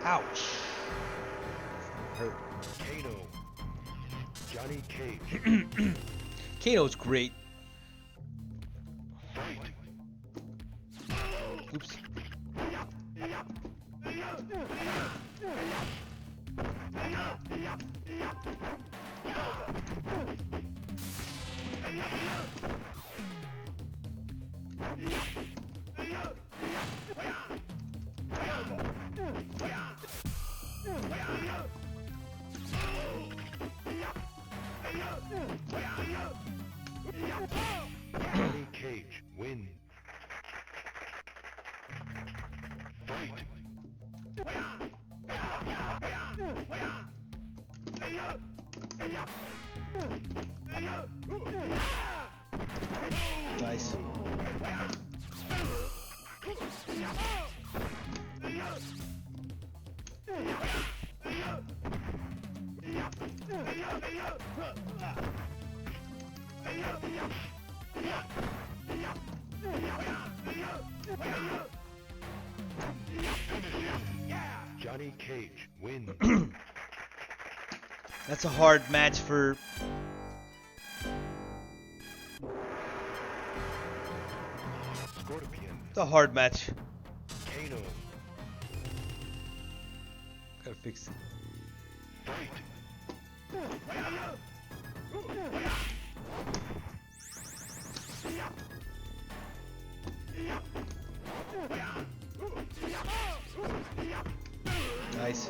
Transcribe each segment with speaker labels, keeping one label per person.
Speaker 1: Ouch. Hurt.
Speaker 2: Kano. Johnny Cage.
Speaker 1: Kano's great.
Speaker 2: Fight.
Speaker 1: Oops.
Speaker 2: Johnny Cage wins. Fight.
Speaker 1: Nice.
Speaker 2: Johnny Cage wins.
Speaker 1: That's a hard match for.
Speaker 2: Scorpion.
Speaker 1: It's a hard match.
Speaker 2: Kano.
Speaker 1: Gotta fix it.
Speaker 2: Fight.
Speaker 1: Nice.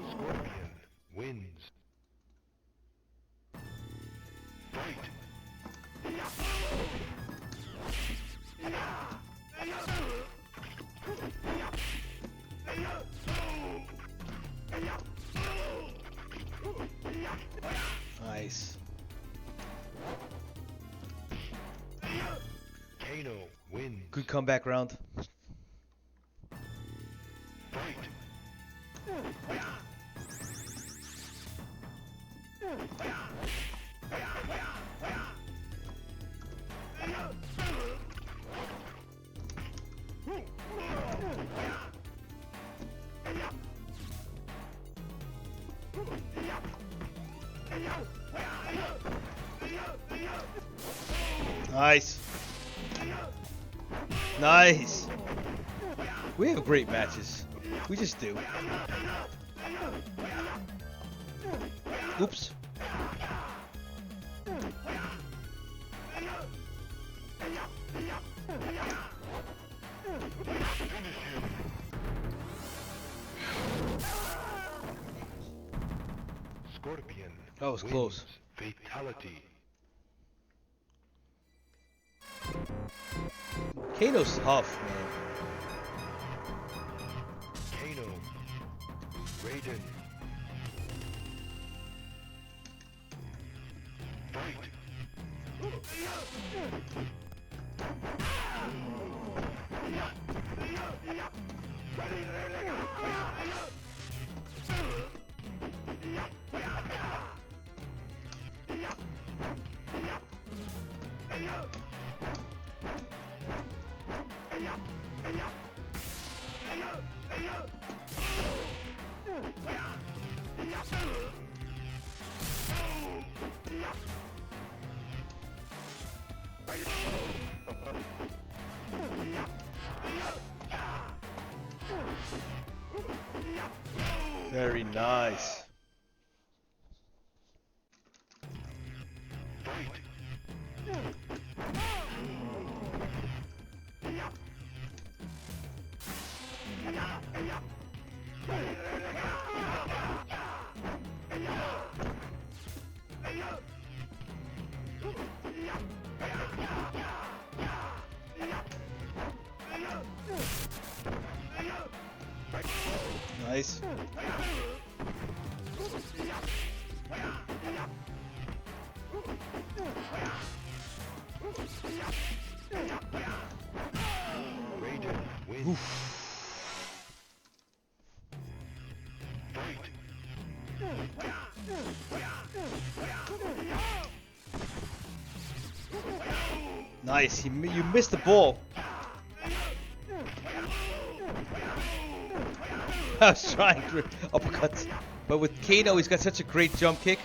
Speaker 2: Scorpion wins. Fight.
Speaker 1: Nice.
Speaker 2: Kano wins.
Speaker 1: Good comeback round.
Speaker 2: Fight.
Speaker 1: Nice. Nice. We have great matches. We just do. Oops.
Speaker 2: Scorpion.
Speaker 1: That was
Speaker 2: wins.
Speaker 1: close.
Speaker 2: Fatality.
Speaker 1: Kano's tough, man.
Speaker 2: Kano. Raiden. Fight.
Speaker 1: Very nice.
Speaker 2: Fight.
Speaker 1: Nice.
Speaker 2: Raiden wins.
Speaker 1: Oof.
Speaker 2: Fight.
Speaker 1: Nice. You missed the ball. I was trying for uppercuts, but with Kano, he's got such a great jump kick.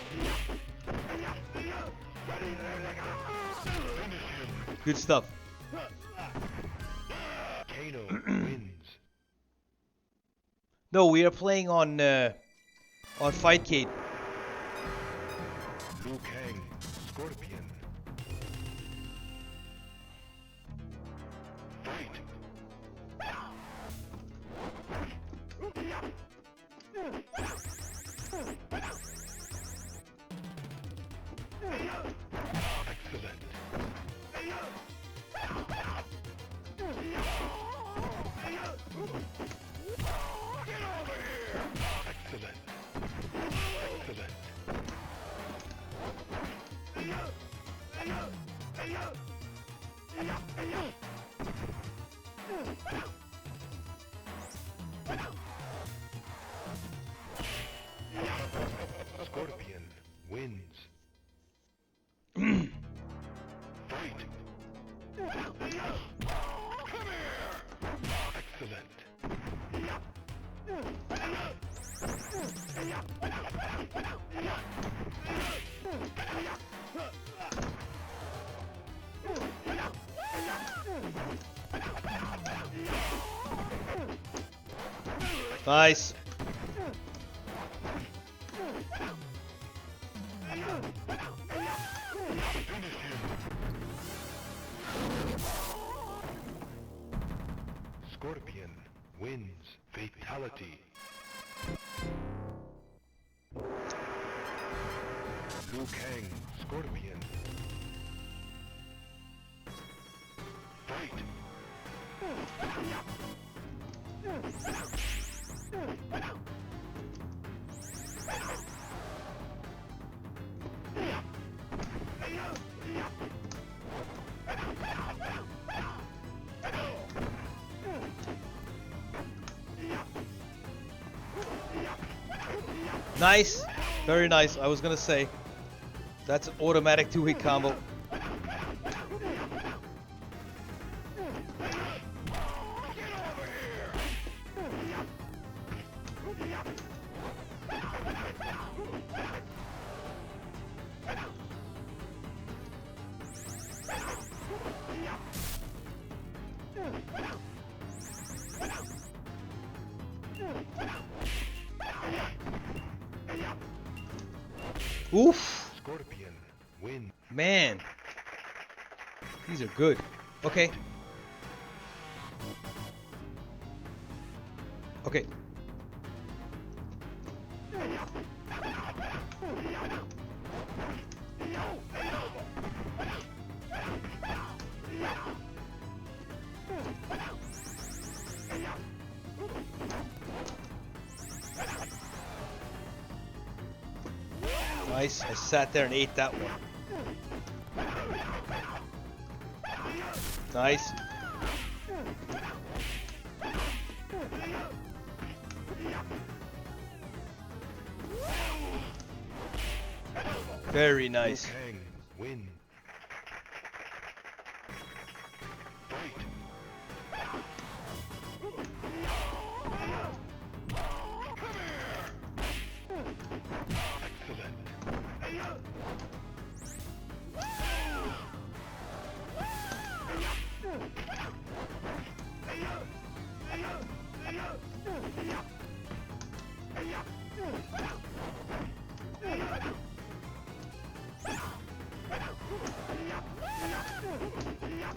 Speaker 1: Good stuff.
Speaker 2: Kano wins.
Speaker 1: No, we are playing on FightCade.
Speaker 2: Liu Kang, Scorpion. Fight. Excellent. Excellent. Excellent. Scorpion wins. Fight. Excellent.
Speaker 1: Nice.
Speaker 2: Scorpion wins. Fatality. Liu Kang, Scorpion. Fight.
Speaker 1: Nice. Very nice. I was gonna say that's an automatic two-hit combo. Oof.
Speaker 2: Scorpion wins.
Speaker 1: Man. These are good. Okay. Okay. Nice. I sat there and ate that one. Nice. Very nice.
Speaker 2: Liu Kang wins. Fight. Excellent.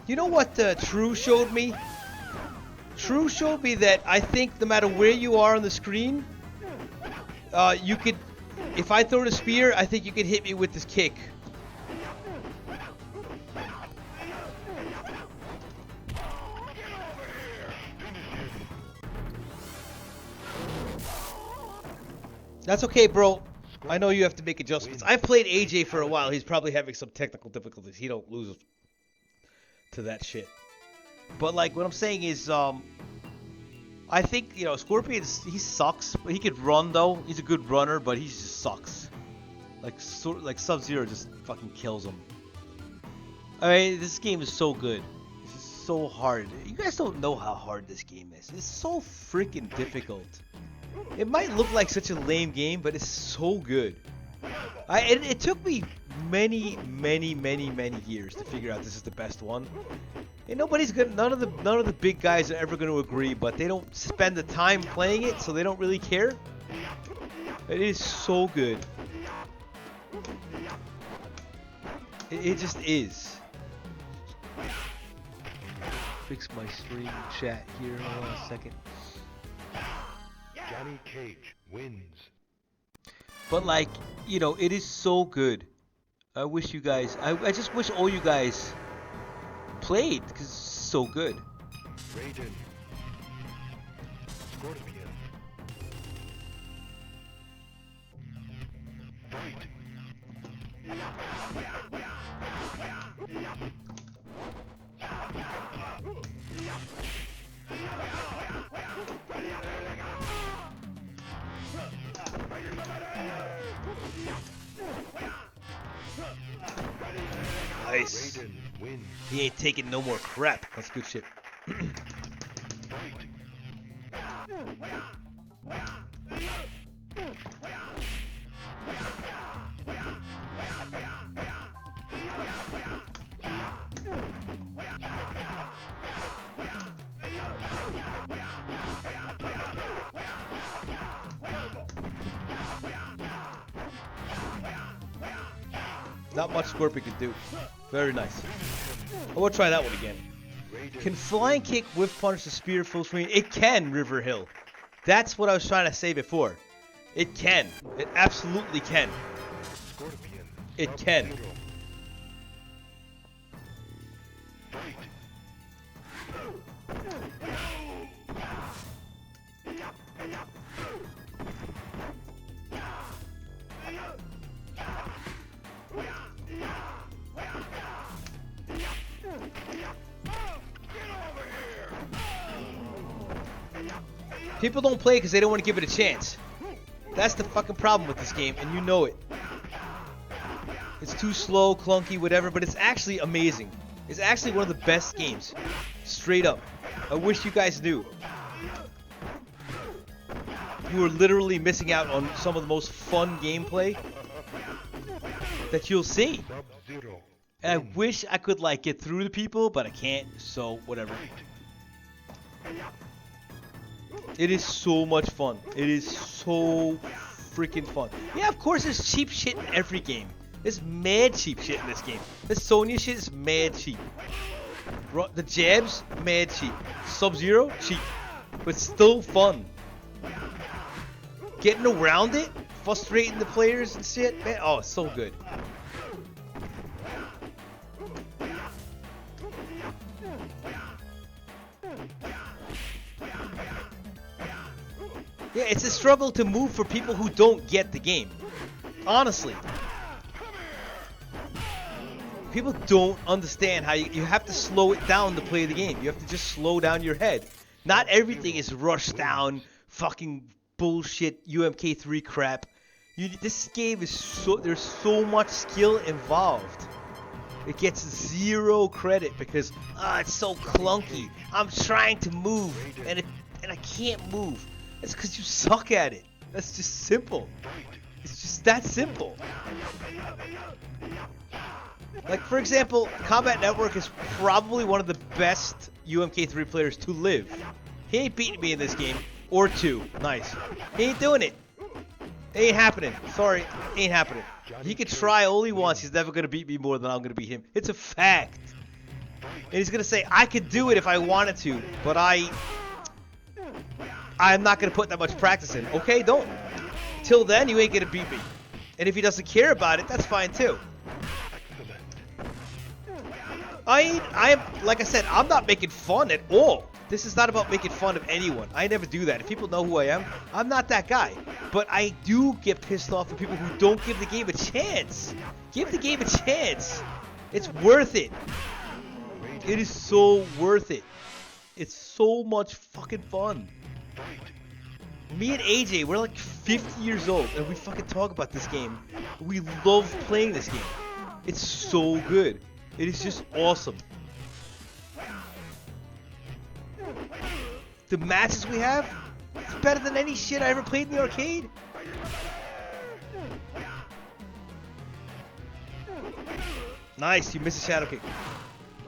Speaker 1: You know what True showed me? True showed me that I think no matter where you are on the screen, you could, if I throw the spear, I think you could hit me with this kick. That's okay, bro. I know you have to make adjustments. I've played AJ for a while. He's probably having some technical difficulties. He don't lose to that shit. But like what I'm saying is, I think Scorpion he sucks, but he could run though. He's a good runner, but he just sucks. Like Sub-Zero just fucking kills him. Alright, this game is so good. This is so hard. You guys don't know how hard this game is. It's so freaking difficult. It might look like such a lame game, but it's so good. It took me many years to figure out this is the best one. And nobody's gonna, none of the big guys are ever going to agree, but they don't spend the time playing it, so they don't really care. It is so good. It just is. Fix my stream chat here. Hold on a second.
Speaker 2: Johnny Cage wins.
Speaker 1: But like, you know, it is so good. I wish you guys, I just wish all you guys played because it's so good.
Speaker 2: Raiden. Scorpion. Fight.
Speaker 1: Nice.
Speaker 2: Raiden wins.
Speaker 1: He ain't taking no more crap. That's good shit.
Speaker 2: Fight.
Speaker 1: Not much Scorpion can do. Very nice. I will try that one again. Can flying kick, whiff punch, the spear, full screen? It can, River Hill. That's what I was trying to say before. It can. It absolutely can.
Speaker 2: Scorpion.
Speaker 1: It can.
Speaker 2: Sub-Zero. Fight.
Speaker 1: People don't play because they don't want to give it a chance. That's the fucking problem with this game, and you know it. It's too slow, clunky, whatever, but it's actually amazing. It's actually one of the best games. Straight up. I wish you guys knew. You are literally missing out on some of the most fun gameplay that you'll see.
Speaker 2: Sub-Zero.
Speaker 1: And I wish I could like get through to people, but I can't, so whatever. It is so much fun. It is so freaking fun. Yeah, of course there's cheap shit in every game. There's mad cheap shit in this game. This Sonya shit is mad cheap. The jabs, mad cheap. Sub-Zero, cheap. But still fun. Getting around it, frustrating the players and shit, man. Oh, it's so good. Yeah, it's a struggle to move for people who don't get the game. Honestly. People don't understand how you have to slow it down to play the game. You have to just slow down your head. Not everything is rushed down, fucking bullshit UMK3 crap. This game is there's so much skill involved. It gets zero credit because it's so clunky. I'm trying to move and I can't move. It's because you suck at it. That's just simple. It's just that simple. Like, for example, KombatNetwork is probably one of the best UMK3 players to live. He ain't beating me in this game. Or two. Nice. He ain't doing it. It ain't happening. Sorry. Ain't happening. He can try all he wants. He's never going to beat me more than I'm going to beat him. It's a fact. And he's going to say, I could do it if I wanted to, but I'm not going to put that much practice in. Okay, don't. Till then, you ain't going to beat me. And if he doesn't care about it, that's fine too. Like I said, I'm not making fun at all. This is not about making fun of anyone. I never do that. If people know who I am, I'm not that guy. But I do get pissed off at people who don't give the game a chance. Give the game a chance. It's worth it. It is so worth it. It's so much fucking fun. Me and AJ, we're like 50 years old, and we fucking talk about this game. We love playing this game. It's so good. It is just awesome. The matches we have, it's better than any shit I ever played in the arcade. Nice, you missed a shadow kick.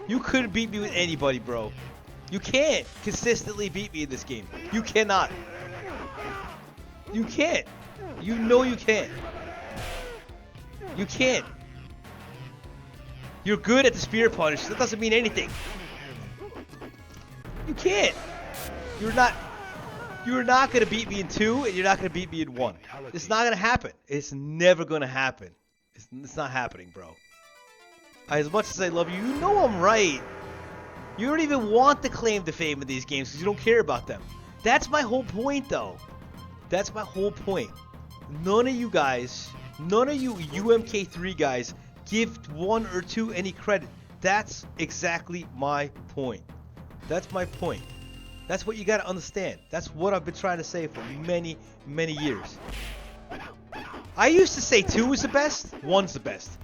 Speaker 1: You couldn't beat me with anybody, bro. You can't consistently beat me in this game. You cannot. You can't. You know you can't. You can't. You're good at the spear punish. That doesn't mean anything. You can't. You're not gonna beat me in 2, and you're not gonna beat me in 1. It's not gonna happen. It's never gonna happen. It's not happening, bro. As much as I love you, you know I'm right. You don't even want the claim to fame in these games because you don't care about them. That's my whole point, though. That's my whole point. None of you guys, none of you UMK3 guys give 1 or 2 any credit. That's exactly my point. That's my point. That's what you gotta understand. That's what I've been trying to say for many, many years. I used to say 2 is the best, 1's the best.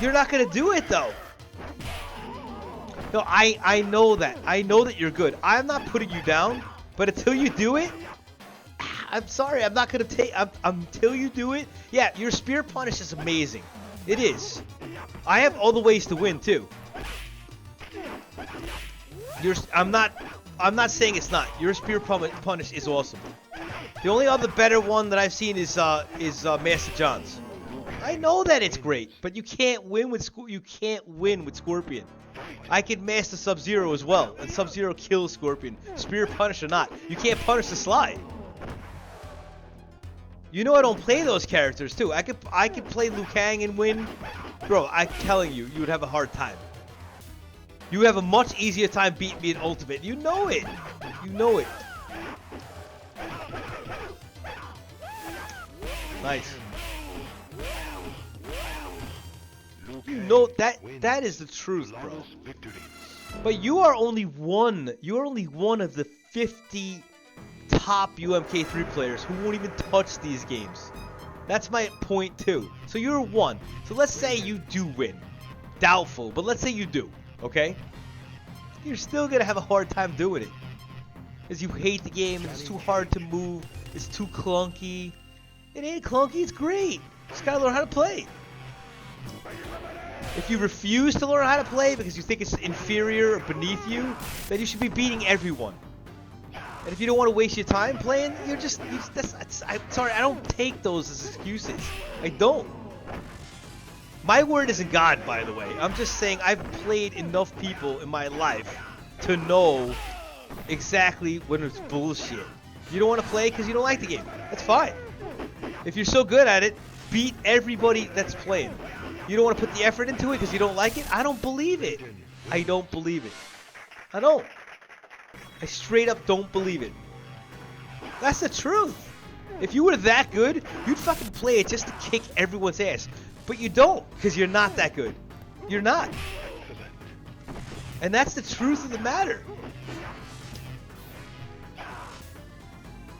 Speaker 1: You're not gonna do it though. No, I know that. I know that you're good. I'm not putting you down, but until you do it, I'm sorry. I'm not gonna take. Until you do it, yeah, your spear punish is amazing. It is. I have all the ways to win too. I'm not saying it's not. Your spear punish is awesome. The only other better one that I've seen is Master John's. I know that it's great, but you can't win with Scorpion. I can master Sub-Zero as well, and Sub-Zero kills Scorpion. Spear punish or not, you can't punish the slide. You know I don't play those characters too. I could play Liu Kang and win. Bro, I'm telling you, you would have a hard time. You have a much easier time beating me in Ultimate. You know it. You know it. Nice. You know that is the truth, bro. But you are only one. You are only one of the 50 top UMK3 players who won't even touch these games. That's my point too. So you're 1. So let's say you do win. Doubtful, but let's say you do. Okay? You're still gonna have a hard time doing it. Because you hate the game, it's too hard to move, it's too clunky. It ain't clunky, it's great. Just gotta learn how to play. If you refuse to learn how to play because you think it's inferior or beneath you, then you should be beating everyone. And if you don't want to waste your time playing, I'm sorry, I don't take those as excuses. I don't. My word isn't God, by the way. I'm just saying I've played enough people in my life to know exactly when it's bullshit. You don't want to play because you don't like the game. That's fine. If you're so good at it, beat everybody that's playing. You don't want to put the effort into it because you don't like it? I don't believe it. I don't believe it. I don't. I straight up don't believe it. That's the truth. If you were that good, you'd fucking play it just to kick everyone's ass. But you don't, because you're not that good. You're not. And that's the truth of the matter.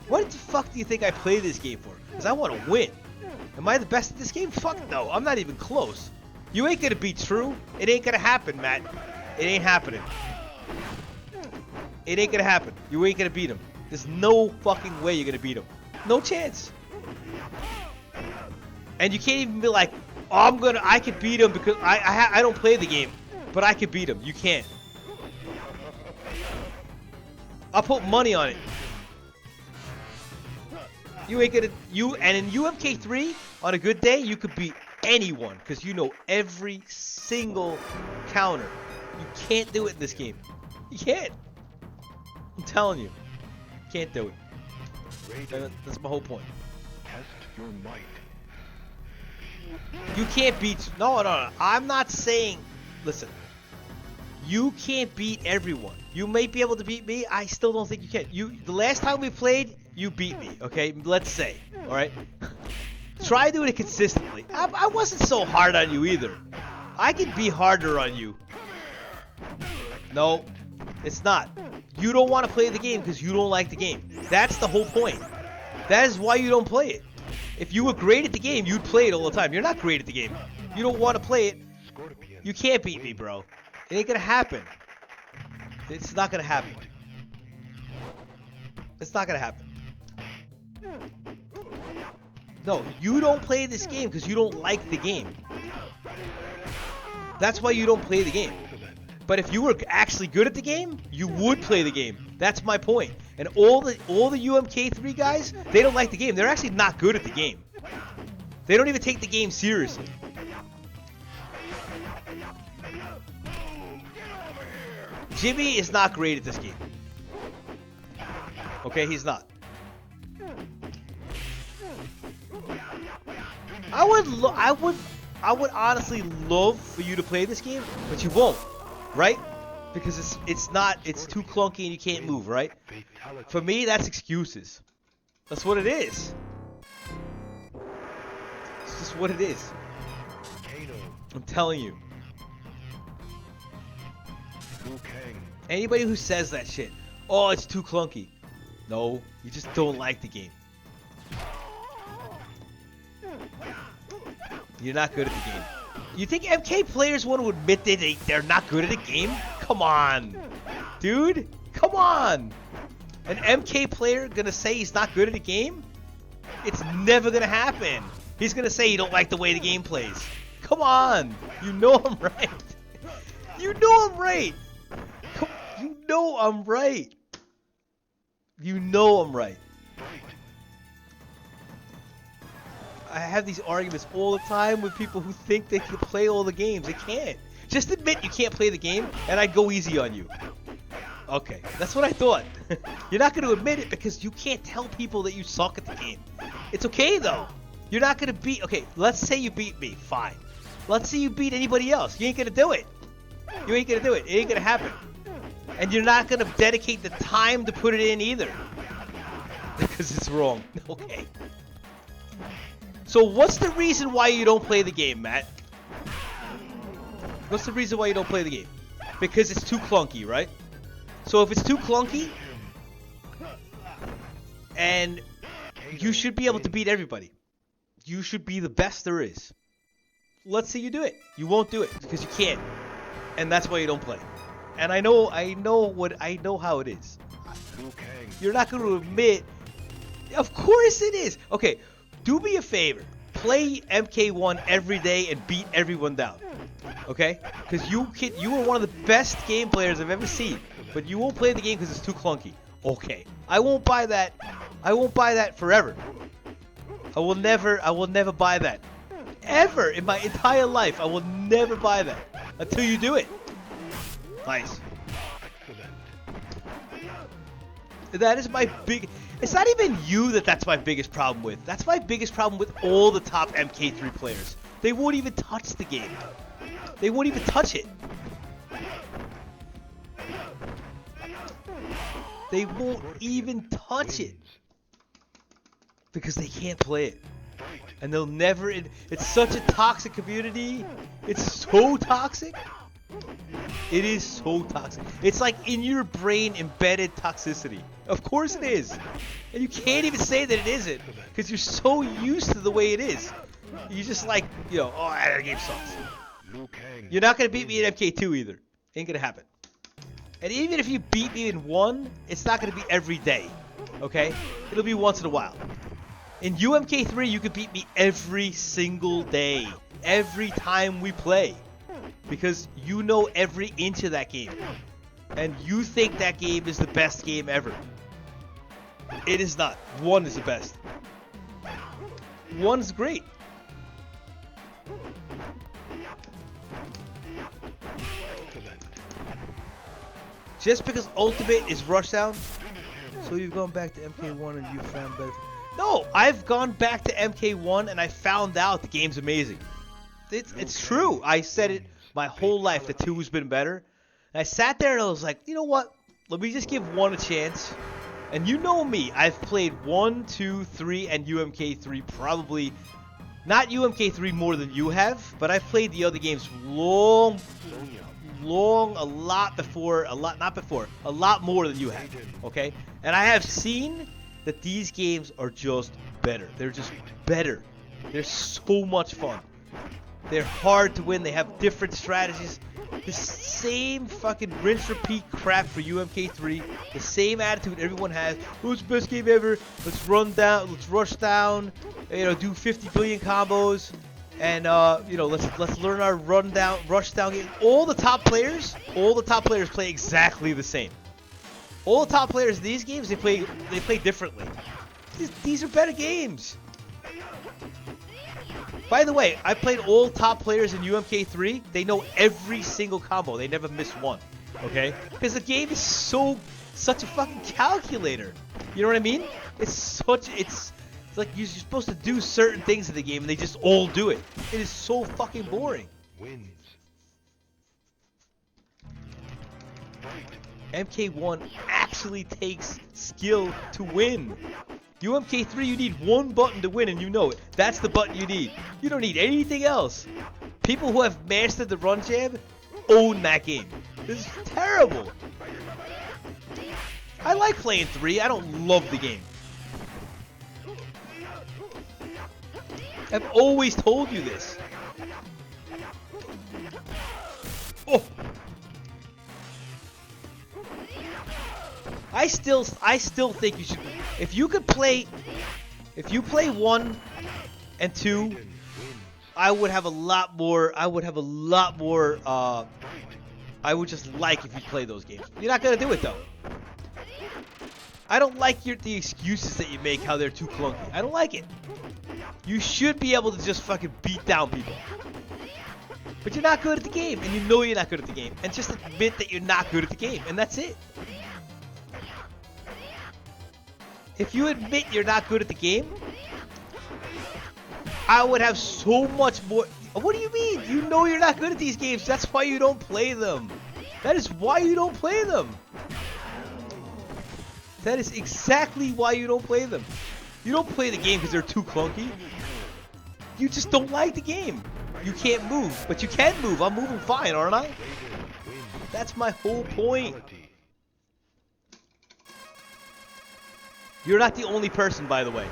Speaker 1: What the fuck do you think I play this game for? Because I want to win. Am I the best at this game? Fuck no. I'm not even close. You ain't gonna be true. It ain't gonna happen, Matt. It ain't happening. It ain't gonna happen. You ain't gonna beat him. There's no fucking way you're gonna beat him. No chance. And you can't even be like, oh, I could beat him because I don't play the game, but I could beat him. You can't. I'll put money on it. You ain't gonna, and in UMK3, on a good day, you could beat anyone, because you know every single counter. You can't do it in this game. You can't. I'm telling you. You can't do it. That's my whole point.
Speaker 2: Test your might.
Speaker 1: You can't beat, no. I'm not saying, listen. You can't beat everyone. You may be able to beat me. I still don't think you can. The last time we played, you beat me, okay? Let's say, all right? Try doing it consistently. I wasn't so hard on you either. I could be harder on you. No, it's not. You don't want to play the game because you don't like the game. That's the whole point. That is why you don't play it. If you were great at the game, you'd play it all the time. You're not great at the game. You don't want to play it. You can't beat me, bro. It ain't gonna happen. It's not gonna happen. It's not gonna happen. No, you don't play this game because you don't like the game. That's why you don't play the game. But if you were actually good at the game, you would play the game. That's my point. And all the UMK3 guys, they don't like the game. They're actually not good at the game. They don't even take the game seriously. Jimmy is not great at this game. Okay, he's not. I would honestly love for you to play this game, but you won't, right? Because it's too clunky and you can't move, right? For me, that's excuses. That's what it is. It's just what it is. I'm telling you. Anybody who says that shit, oh, it's too clunky. No, you just don't like the game. You're not good at the game. You think MK players want to admit that they're not good at the game? Come on, dude. Come on. An MK player gonna say he's not good at the game? It's never gonna happen. He's gonna say he don't like the way the game plays. Come on. You know I'm right. You know I'm right. You know I'm right. You know I'm right. I have these arguments all the time with people who think they can play all the games. They can't. Just admit you can't play the game, and I'd go easy on you. Okay, that's what I thought. You're not going to admit it because you can't tell people that you suck at the game. It's okay, though. You're not going to beat... Okay, let's say you beat me. Fine. Let's say you beat anybody else. You ain't going to do it. You ain't going to do it. It ain't going to happen. And you're not going to dedicate the time to put it in either. Because it's wrong. Okay. So what's the reason why you don't play the game, Matt? What's the reason why you don't play the game? Because it's too clunky, right? So if it's too clunky, and you should be able to beat everybody. You should be the best there is. Let's say you do it. You won't do it because you can't. And that's why you don't play. And I know how it is. You're not going to admit. Of course it is. Okay, do me a favor. Play MK1 every day and beat everyone down. Okay? Because you are one of the best game players I've ever seen. But you won't play the game because it's too clunky. Okay. I won't buy that. I won't buy that forever. I will never buy that. Ever in my entire life, I will never buy that. Until you do it. Nice. That is my big... It's not even you that's my biggest problem with. That's my biggest problem with all the top MK3 players. They won't even touch the game. They won't even touch it. They won't even touch it. Because they can't play it. And they'll never... It's such a toxic community. It's so toxic. It is so toxic. It's like in your brain embedded toxicity. Of course it is. And you can't even say that it isn't. Because you're so used to the way it is. You're just like, you know, oh, that game sucks. You're not going to beat me in MK2 either. Ain't going to happen. And even if you beat me in one, it's not going to be every day. Okay? It'll be once in a while. In UMK3, you could beat me every single day. Every time we play. Because you know every inch of that game. And you think that game is the best game ever. It is not. One is the best. One's great. Just because Ultimate is Rushdown, so you've gone back to MK1 and you found better. No, I've gone back to MK1 and I found out the game's amazing. It's true. I said it my whole life that 2 has been better. And I sat there and I was like, you know what? Let me just give 1 a chance. And you know me. I've played 1, 2, 3, and UMK3 probably... Not UMK3 more than you have, but I've played the other games long a lot more than you have, okay? And I have seen that these games are just better. They're just better. They're so much fun. They're hard to win. They have different strategies. The same fucking rinse repeat crap for UMK3. The same attitude everyone has. Oh, it's the best game ever. Let's run down. Let's rush down. You know, do 50 billion combos. And you know, let's learn our rush down game. All the top players play exactly the same. All the top players in these games, they play differently. These are better games. By the way, I played all top players in UMK3. They know every single combo. They never miss one. Okay? Because the game is such a fucking calculator. You know what I mean? It's like you're supposed to do certain things in the game and they just all do it. It is so fucking boring.
Speaker 2: Wins.
Speaker 1: MK1 actually takes skill to win. UMK3, you need one button to win and you know it. That's the button you need. You don't need anything else. People who have mastered the run jab own that game. This is terrible. I like playing 3. I don't love the game. I've always told you this. Oh. I still think you should. If you play 1 and 2, I would have a lot more. I would just like if you play those games. You're not gonna do it though. I don't like the excuses that you make, how they're too clunky. I don't like it. You should be able to just fucking beat down people. But you're not good at the game, and you know you're not good at the game. And just admit that you're not good at the game, and that's it. If you admit you're not good at the game, I would have so much more. What do you mean? You know you're not good at these games. That's why you don't play them. That is why you don't play them. That is exactly why you don't play them. You don't play the game because they're too clunky. You just don't like the game. You can't move, but you can move. I'm moving fine, aren't I? That's my whole point. You're not the only person, by the way.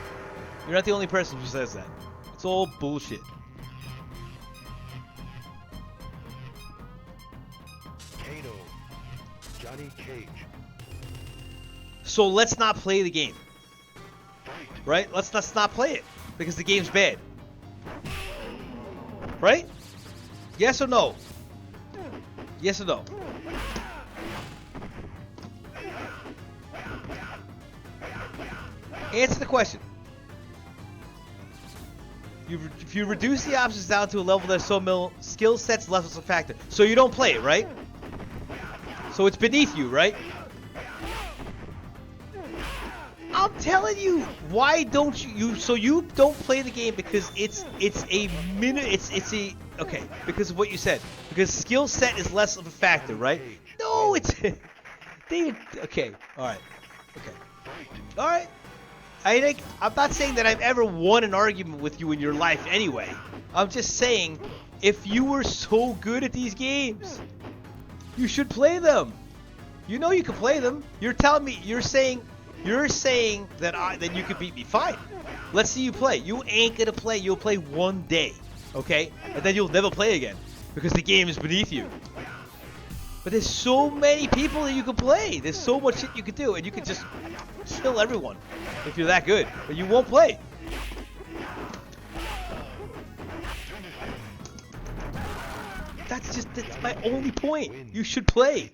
Speaker 1: You're not the only person who says that. It's all bullshit.
Speaker 2: Kano. Johnny Cage.
Speaker 1: So let's not play the game. Right? Let's not play it. Because the game's bad. Right? Yes or no? Yes or no? Answer the question. If you reduce the options down to a level that's so minimal, skill sets less as a factor. So you don't play it, right? So it's beneath you, right? I'm telling you, why don't you? So you don't play the game because it's a okay, because of what you said. Because skill set is less of a factor, right? No, it's okay. All right. Okay. All right. I'm not saying that I've ever won an argument with you in your life anyway. I'm just saying, if you were so good at these games, you should play them. You know you can play them. You're saying that you could beat me. Fine. Let's see you play. You ain't gonna play. You'll play one day, okay? And then you'll never play again because the game is beneath you. But there's so many people that you can play. There's so much shit you can do, and you can just kill everyone if you're that good. But you won't play. That's my only point. You should play.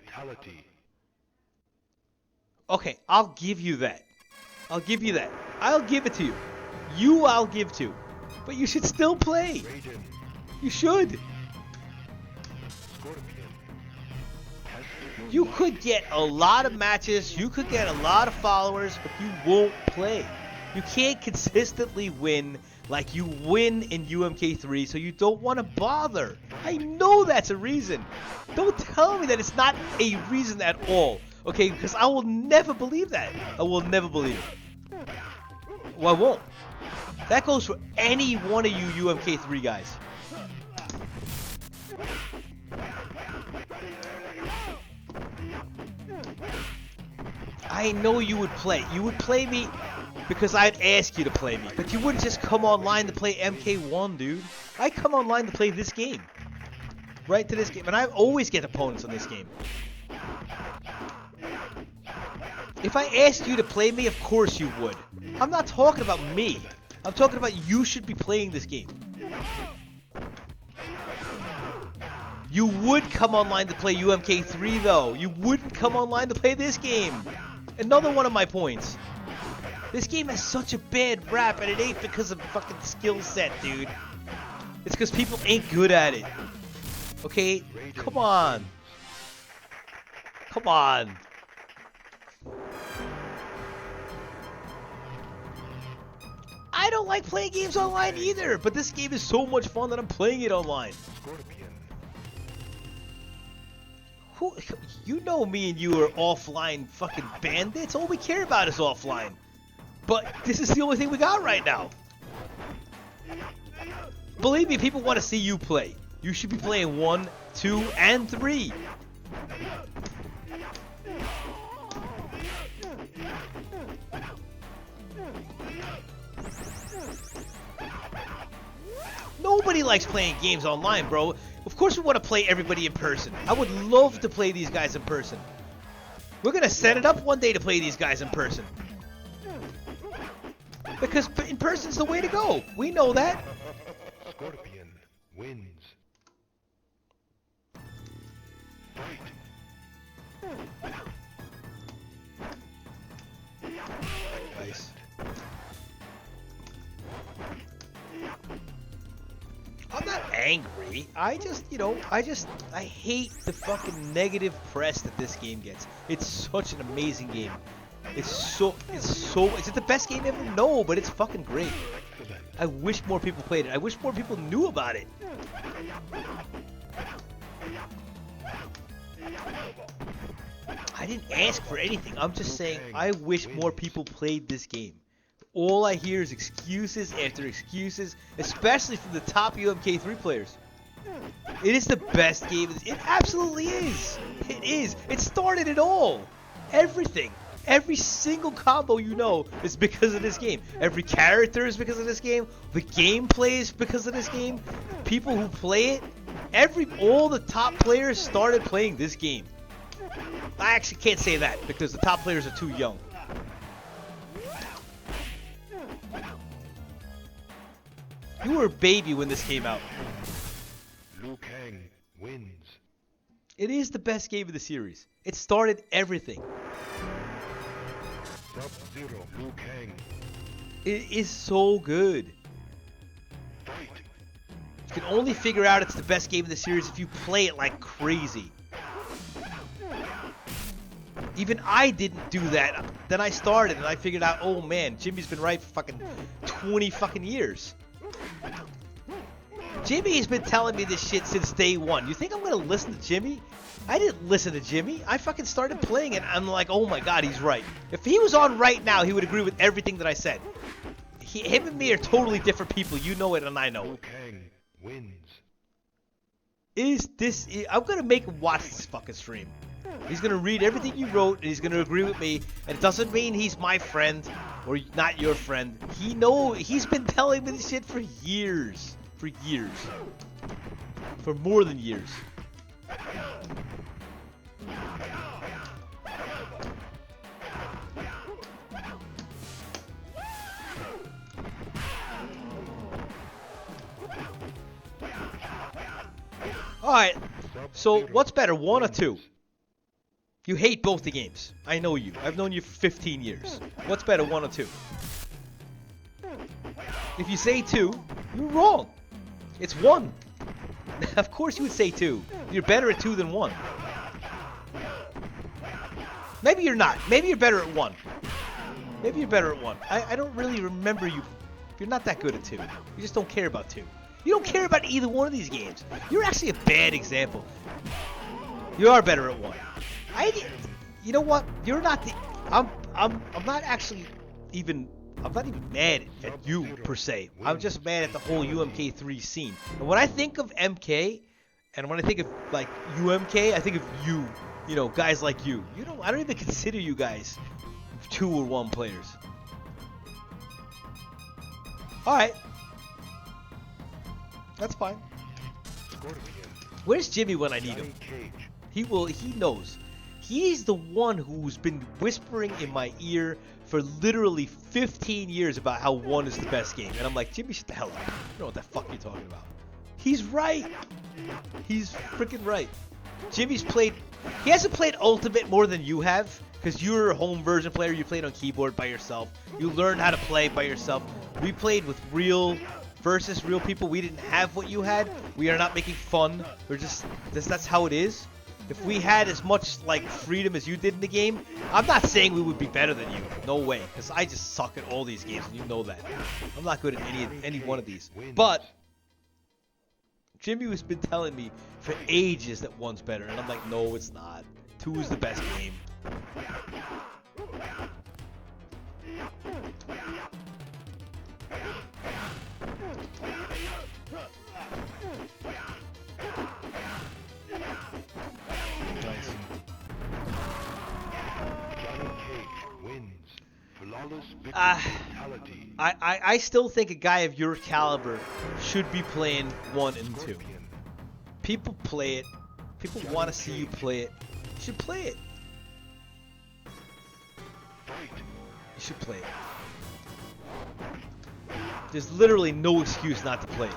Speaker 1: Okay, I'll give you that. I'll give you that. I'll give it to you. I'll give to. But you should still play. You should. You could get a lot of matches, you could get a lot of followers, but you won't play. You can't consistently win like you win in UMK3, so you don't want to bother. I know that's a reason. Don't tell me that it's not a reason at all, okay? Because I will never believe that. I will never believe it. Well, I won't. That goes for any one of you UMK3 guys. I know you would play. You would play me because I'd ask you to play me. But you wouldn't just come online to play MK1, dude. I come online to play this game. Right to this game. And I always get opponents on this game. If I asked you to play me, of course you would. I'm not talking about me. I'm talking about you should be playing this game. You would come online to play UMK3 though. You wouldn't come online to play this game. Another one of my points. This game has such a bad rap, and it ain't because of fucking skill set, dude. It's because people ain't good at it. Okay? Come on. Come on. I don't like playing games online either, but this game is so much fun that I'm playing it online. Who, you know me and you are offline fucking bandits. All we care about is offline. But this is the only thing we got right now. Believe me, people want to see you play. You should be playing 1, 2, and 3. Nobody likes playing games online, bro. Of course we want to play everybody in person. I would love to play these guys in person. We're going to set it up one day to play these guys in person. Because in person's the way to go. We know that.
Speaker 2: Scorpion wins.
Speaker 1: Nice. I'm not angry. I just, you know, I hate the fucking negative press that this game gets. It's such an amazing game. Is it the best game ever? No, but it's fucking great. I wish more people played it. I wish more people knew about it. I didn't ask for anything. I'm just saying I wish more people played this game. All I hear is excuses after excuses, especially from the top UMK3 players. It is the best game. It absolutely is. It is. It started it all. Everything. Every single combo you know is because of this game. Every character is because of this game. The gameplay is because of this game. People who play it, all the top players started playing this game. I actually can't say that because the top players are too young. You were a baby when this came out.
Speaker 2: Liu Kang wins.
Speaker 1: It is the best game of the series. It started everything.
Speaker 2: Sub-Zero Liu Kang.
Speaker 1: It is so good.
Speaker 2: Fight.
Speaker 1: You can only figure out it's the best game of the series if you play it like crazy. Even I didn't do that. Then I started and I figured out, oh man, Jimmy's been right for fucking 20 fucking years. Jimmy's been telling me this shit since day one. You think I'm gonna listen to Jimmy? I didn't listen to Jimmy. I fucking started playing it and I'm like, oh my god, he's right. If he was on right now, he would agree with everything that I said. Him and me are totally different people. You know it and I know
Speaker 2: Liu
Speaker 1: it.
Speaker 2: Kang wins.
Speaker 1: I'm gonna make him watch this fucking stream. He's gonna read everything you wrote and he's gonna agree with me. And it doesn't mean he's my friend or not your friend. He's been telling me this shit for years. For years. For more than years. Alright, so what's better, 1 or 2? You hate both the games. I know you. I've known you for 15 years. What's better, 1 or 2? If you say 2, you're wrong. It's 1. Of course you would say 2. You're better at 2 than 1. Maybe you're not. Maybe you're better at 1. Maybe you're better at 1. I don't really remember you. You're not that good at 2. You just don't care about 2. You don't care about either one of these games. You're actually a bad example. You are better at 1. You know what? You're not the. I'm not actually even. I'm not even mad at you per se. I'm just mad at the whole UMK3 scene. And when I think of MK, and when I think of like UMK, I think of you. You know, guys like you. I don't even consider you guys 2 or 1 players. Alright. That's fine.
Speaker 2: Scorpion.
Speaker 1: Where's Jimmy when I need him?
Speaker 2: Johnny Cage.
Speaker 1: He knows. He's the one who's been whispering in my ear for literally 15 years about how 1 is the best game. And I'm like, Jimmy, shut the hell up. You know what the fuck you're talking about. He's right. He's freaking right. Jimmy's played... He hasn't played Ultimate more than you have. Because you're a home version player. You played on keyboard by yourself. You learned how to play by yourself. We played with real versus real people. We didn't have what you had. We are not making fun. We're just... That's how it is. If we had as much like freedom as you did in the game, I'm not saying we would be better than you. No way, because I just suck at all these games, and you know that. I'm not good at any one of these. But Jimmy has been telling me for ages that 1's better, and I'm like, no, it's not. 2 is the best game. I still think a guy of your caliber should be playing 1 and 2. People play it. People want to see you play it. You should play it. You should play it. There's literally no excuse not to play it.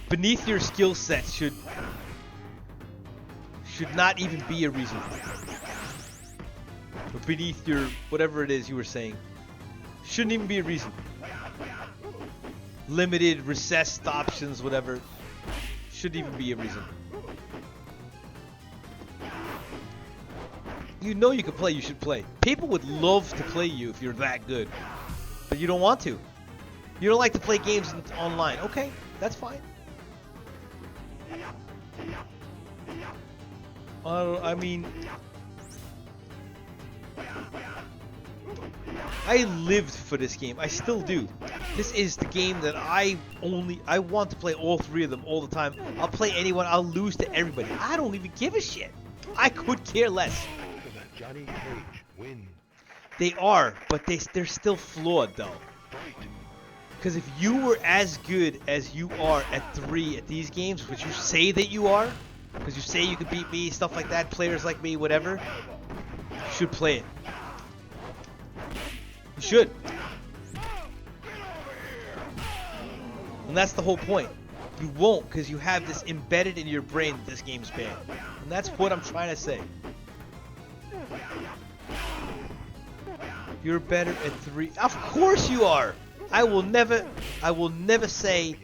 Speaker 1: Beneath your skill set should not even be a reason. Or beneath your whatever it is you were saying. Shouldn't even be a reason. Limited, recessed options, whatever. Shouldn't even be a reason. You know you can play, you should play. People would love to play you if you're that good. But you don't want to. You don't like to play games online. Okay, that's fine. I mean... I lived for this game. I still do. This is the game that I want to play all 3 of them all the time. I'll play anyone. I'll lose to everybody. I don't even give a shit. I could care less.
Speaker 2: Johnny Cage wins.
Speaker 1: They are, but they're still flawed though. Because if you were as good as you are at 3 at these games, which you say that you are, because you say you could beat me, stuff like that, players like me, whatever, you should play it. You should. And that's the whole point. You won't because you have this embedded in your brain that this game's bad. And that's what I'm trying to say. You're better at 3. Of course you are. I will never say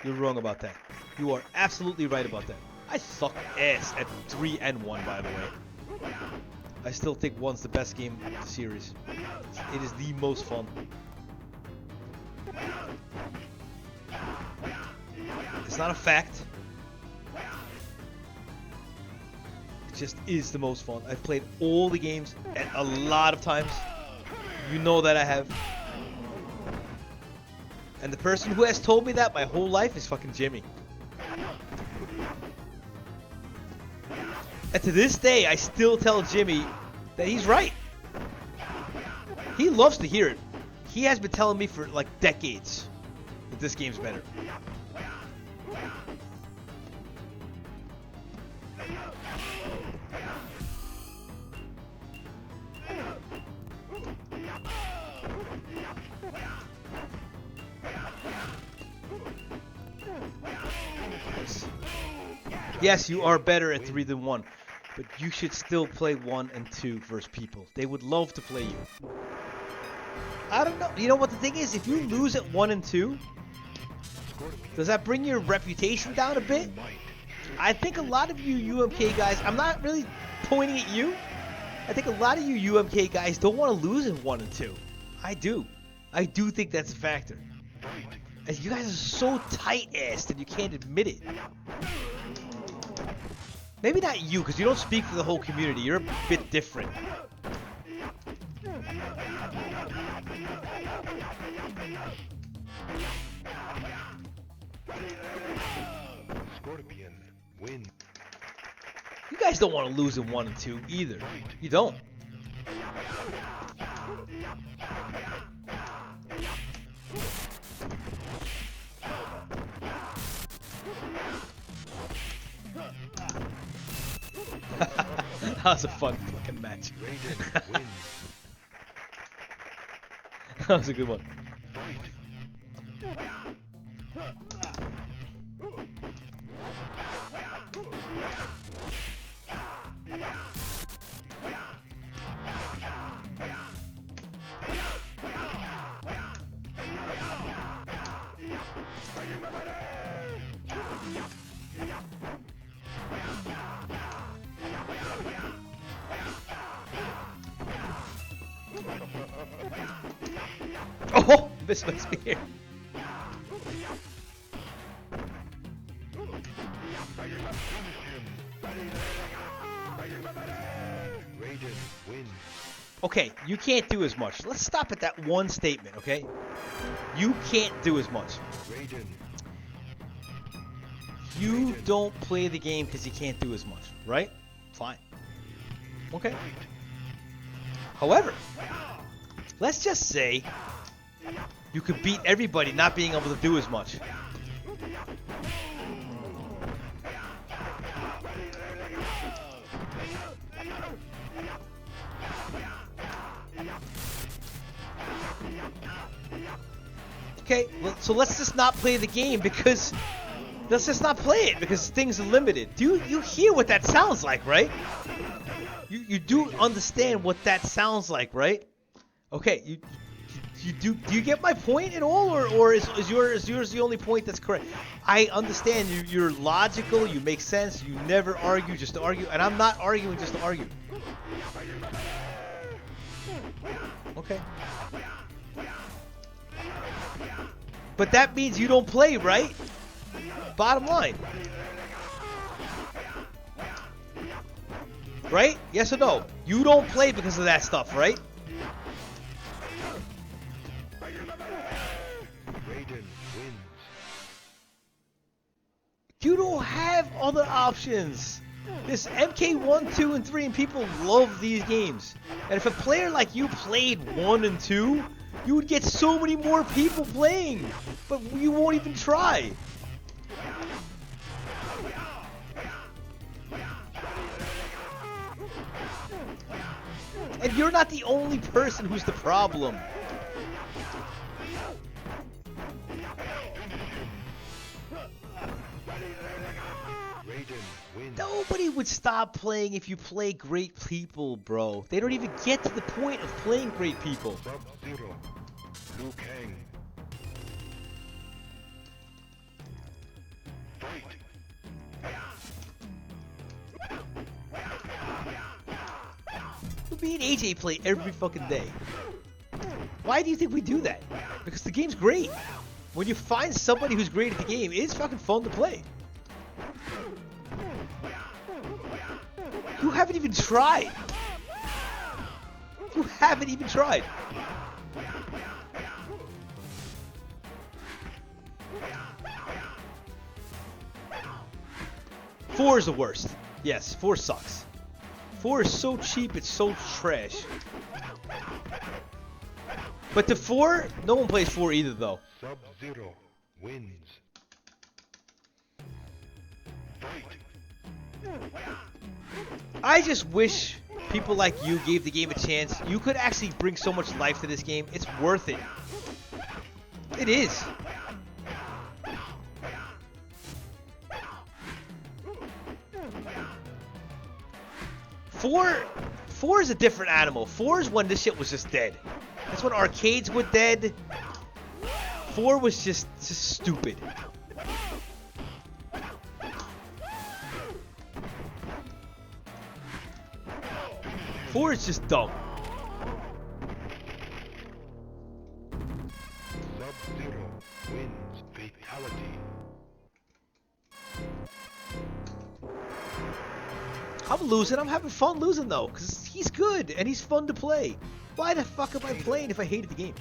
Speaker 1: you're wrong about that. You are absolutely right about that. I suck ass at 3 and 1, by the way. I still think 1's the best game of the series. It is the most fun. It's not a fact. It just is the most fun. I've played all the games at a lot of times. You know that I have. And the person who has told me that my whole life is fucking Jimmy. And to this day, I still tell Jimmy that he's right. He loves to hear it. He has been telling me for like decades that this game's better. Yes, you are better at 3 than 1, but you should still play 1 and 2 versus people. They would love to play you. I don't know. You know what the thing is? If you lose at 1 and 2, does that bring your reputation down a bit? I think a lot of you UMK guys, I'm not really pointing at you. I think a lot of you UMK guys don't want to lose in 1 and 2. I do. I do think that's a factor. And you guys are so tight-assed and you can't admit it. Maybe not you, because you don't speak for the whole community. You're a bit different.
Speaker 2: Scorpion wins.
Speaker 1: You guys don't want to lose in 1 and 2 either. You don't. That was a fun fucking match. That was a good one. Oh, this makes me here. Okay, you can't do as much. Let's stop at that one statement, okay? You can't do as much. You don't play the game because you can't do as much, right? Fine. Okay. However, let's just say you could beat everybody not being able to do as much. Okay, so let's just not play the game because... Let's just not play it because things are limited. Do you hear what that sounds like, right? You do understand what that sounds like, right? Okay, do you get my point at all, or is yours the only point that's correct? I understand you're logical, you make sense, you never argue just to argue, and I'm not arguing just to argue. Okay. But that means you don't play, right? Bottom line. Right? Yes or no? You don't play because of that stuff, right? You don't have other options. There's MK1, 2, and 3, and people love these games. And if a player like you played 1 and 2, you would get so many more people playing. But you won't even try. And you're not the only person who's the problem. Nobody would stop playing if you play great people, bro. They don't even get to the point of playing great people. Me and AJ play every fucking day. Why do you think we do that? Because the game's great. When you find somebody who's great at the game, it's fucking fun to play. You haven't even tried. You haven't even tried. Four is the worst. Yes, 4 sucks. 4 is so cheap, it's so trash. But the 4, no one plays 4 either, though.
Speaker 2: Sub-Zero wins.
Speaker 1: I just wish people like you gave the game a chance. You could actually bring so much life to this game. It's worth it. It is. Four is a different animal. 4 is when this shit was just dead. That's when arcades were dead. 4 was just stupid. 4 is just dumb.
Speaker 2: Sub-Zero wins. Fatality.
Speaker 1: I'm losing. I'm having fun losing, though, because he's good and he's fun to play. Why the fuck am I playing if I hated the game?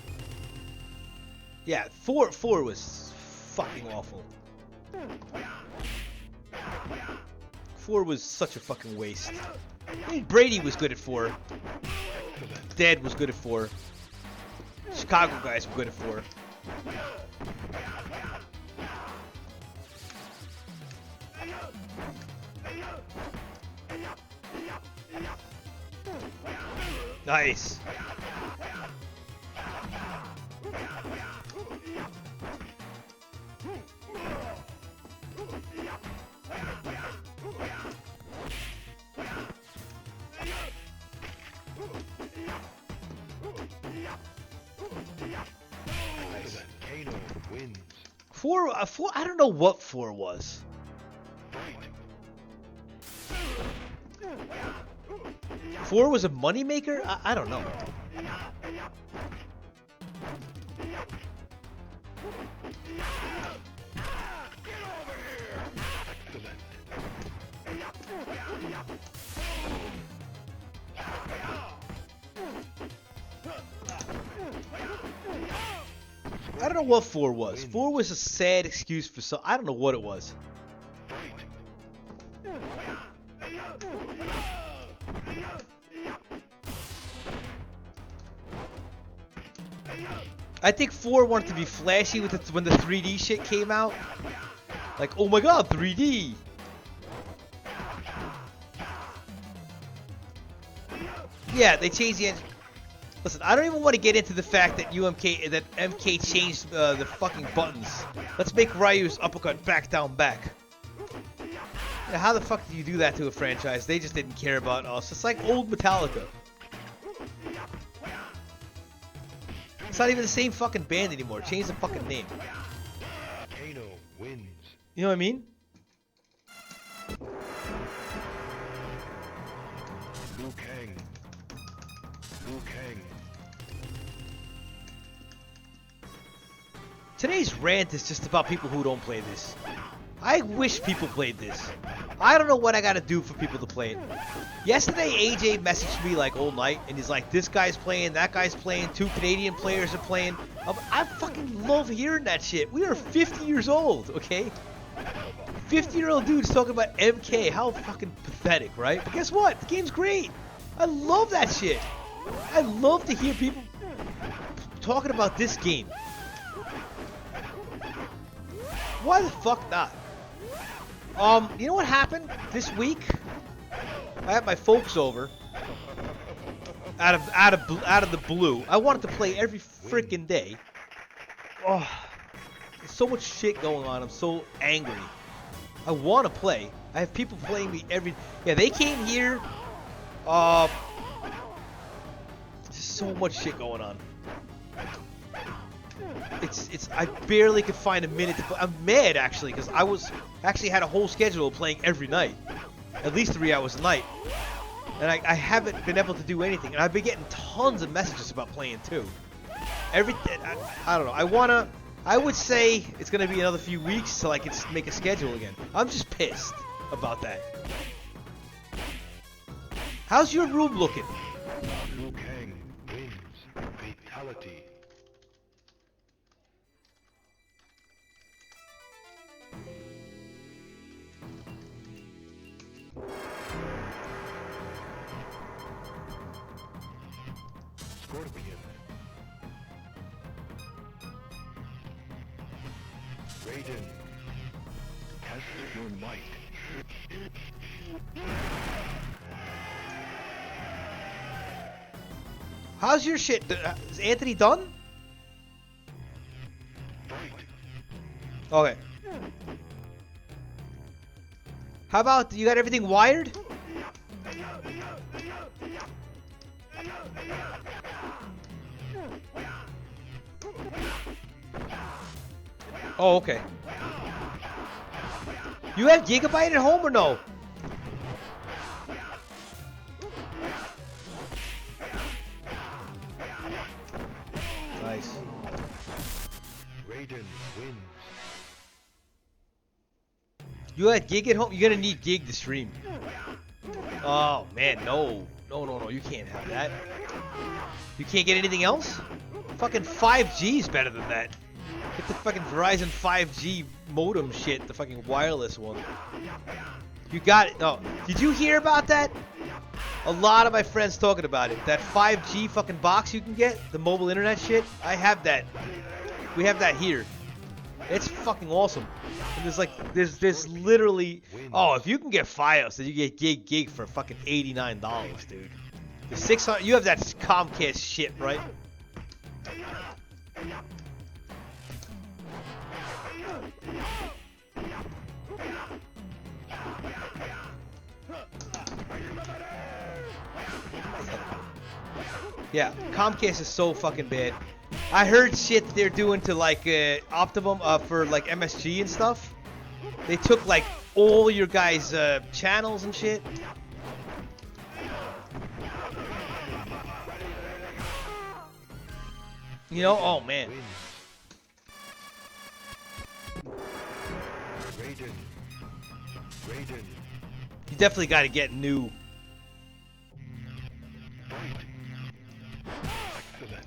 Speaker 1: Yeah, 4 was fucking awful. 4 was such a fucking waste. I mean, Brady was good at 4. Dead was good at 4. Chicago guys were good at 4. Nice.
Speaker 2: Kano wins.
Speaker 1: 4, I don't know what 4 was.
Speaker 2: Fight.
Speaker 1: 4 was a moneymaker? I don't know.
Speaker 2: Excellent.
Speaker 1: I don't know what 4 was. 4 was a sad excuse for some. I don't know what it was. I think 4 wanted to be flashy with when the 3D shit came out. Like, oh my god, 3D! Yeah, they changed the engine. Listen, I don't even want to get into the fact that MK changed the fucking buttons. Let's make Ryu's uppercut back, down, back. Now, how the fuck do you do that to a franchise? They just didn't care about us. It's like old Metallica. It's not even the same fucking band anymore. Change the fucking name.
Speaker 2: Kano wins.
Speaker 1: You know what I mean?
Speaker 2: Liu Kang. Liu Kang.
Speaker 1: Today's rant is just about people who don't play this. I wish people played this. I don't know what I gotta do for people to play it. Yesterday, AJ messaged me like all night, and he's like, this guy's playing, that guy's playing, 2 Canadian players are playing. I fucking love hearing that shit. We are 50 years old, okay? 50-year-old dudes talking about MK. How fucking pathetic, right? But guess what? The game's great. I love that shit. I love to hear people talking about this game. Why the fuck not? You know what happened this week? I had my folks over. Out of the blue. I wanted to play every freaking day. Oh, there's so much shit going on. I'm so angry. I want to play. I have people playing me every. Yeah, they came here. There's so much shit going on. I barely could find a minute to play. I'm mad actually because I actually had a whole schedule of playing every night, at least 3 hours a night, and I haven't been able to do anything. And I've been getting tons of messages about playing too. I don't know. I would say it's gonna be another few weeks till I can make a schedule again. I'm just pissed about that. How's your room looking?
Speaker 2: Liu Kang wins. Fatality. Scorpion. Raiden. Test your might.
Speaker 1: How's your shit? Is Anthony done?
Speaker 2: Fight.
Speaker 1: Okay. How about you got everything wired? Oh, okay. You have Gigabyte at home or no? Nice.
Speaker 2: Raiden wins.
Speaker 1: You had Gig at home? You're gonna need Gig to stream. Oh, man, no. No, you can't have that. You can't get anything else? Fucking 5G is better than that. Get the fucking Verizon 5G modem shit, the fucking wireless one. You got it. No. Did you hear about that? A lot of my friends talking about it. That 5G fucking box you can get, the mobile internet shit. I have that. We have that here. It's fucking awesome. And there's literally, oh, if you can get Fios, then you get gig for fucking $89, dude. The 600. You have that Comcast shit, right? Yeah, Comcast is so fucking bad. I heard shit they're doing to like Optimum for like MSG and stuff. They took like all your guys' channels and shit. You know, oh man.
Speaker 2: Raiden.
Speaker 1: You definitely got to get new.
Speaker 2: Excellent.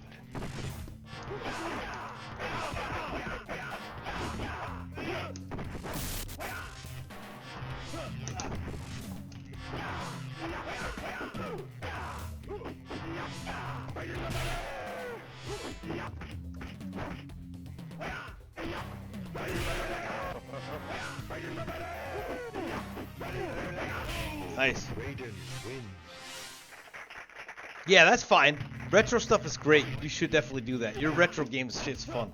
Speaker 1: Nice.
Speaker 2: Raiden wins.
Speaker 1: Yeah, that's fine. Retro stuff is great. You should definitely do that. Your retro games shit's fun.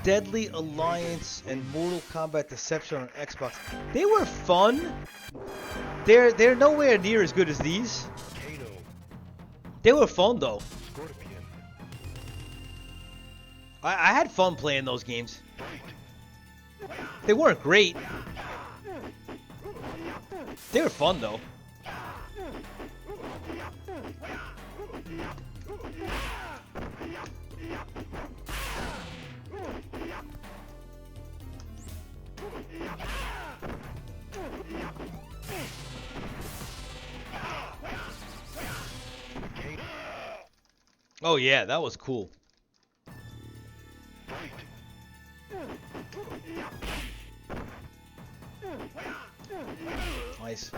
Speaker 1: Deadly Alliance and Mortal Kombat Deception on Xbox. They were fun. They're nowhere near as good as these.
Speaker 2: Kano.
Speaker 1: They were fun though.
Speaker 2: Scorpion.
Speaker 1: I had fun playing those games. They weren't great. They were fun though. Oh yeah, that was cool. Nice.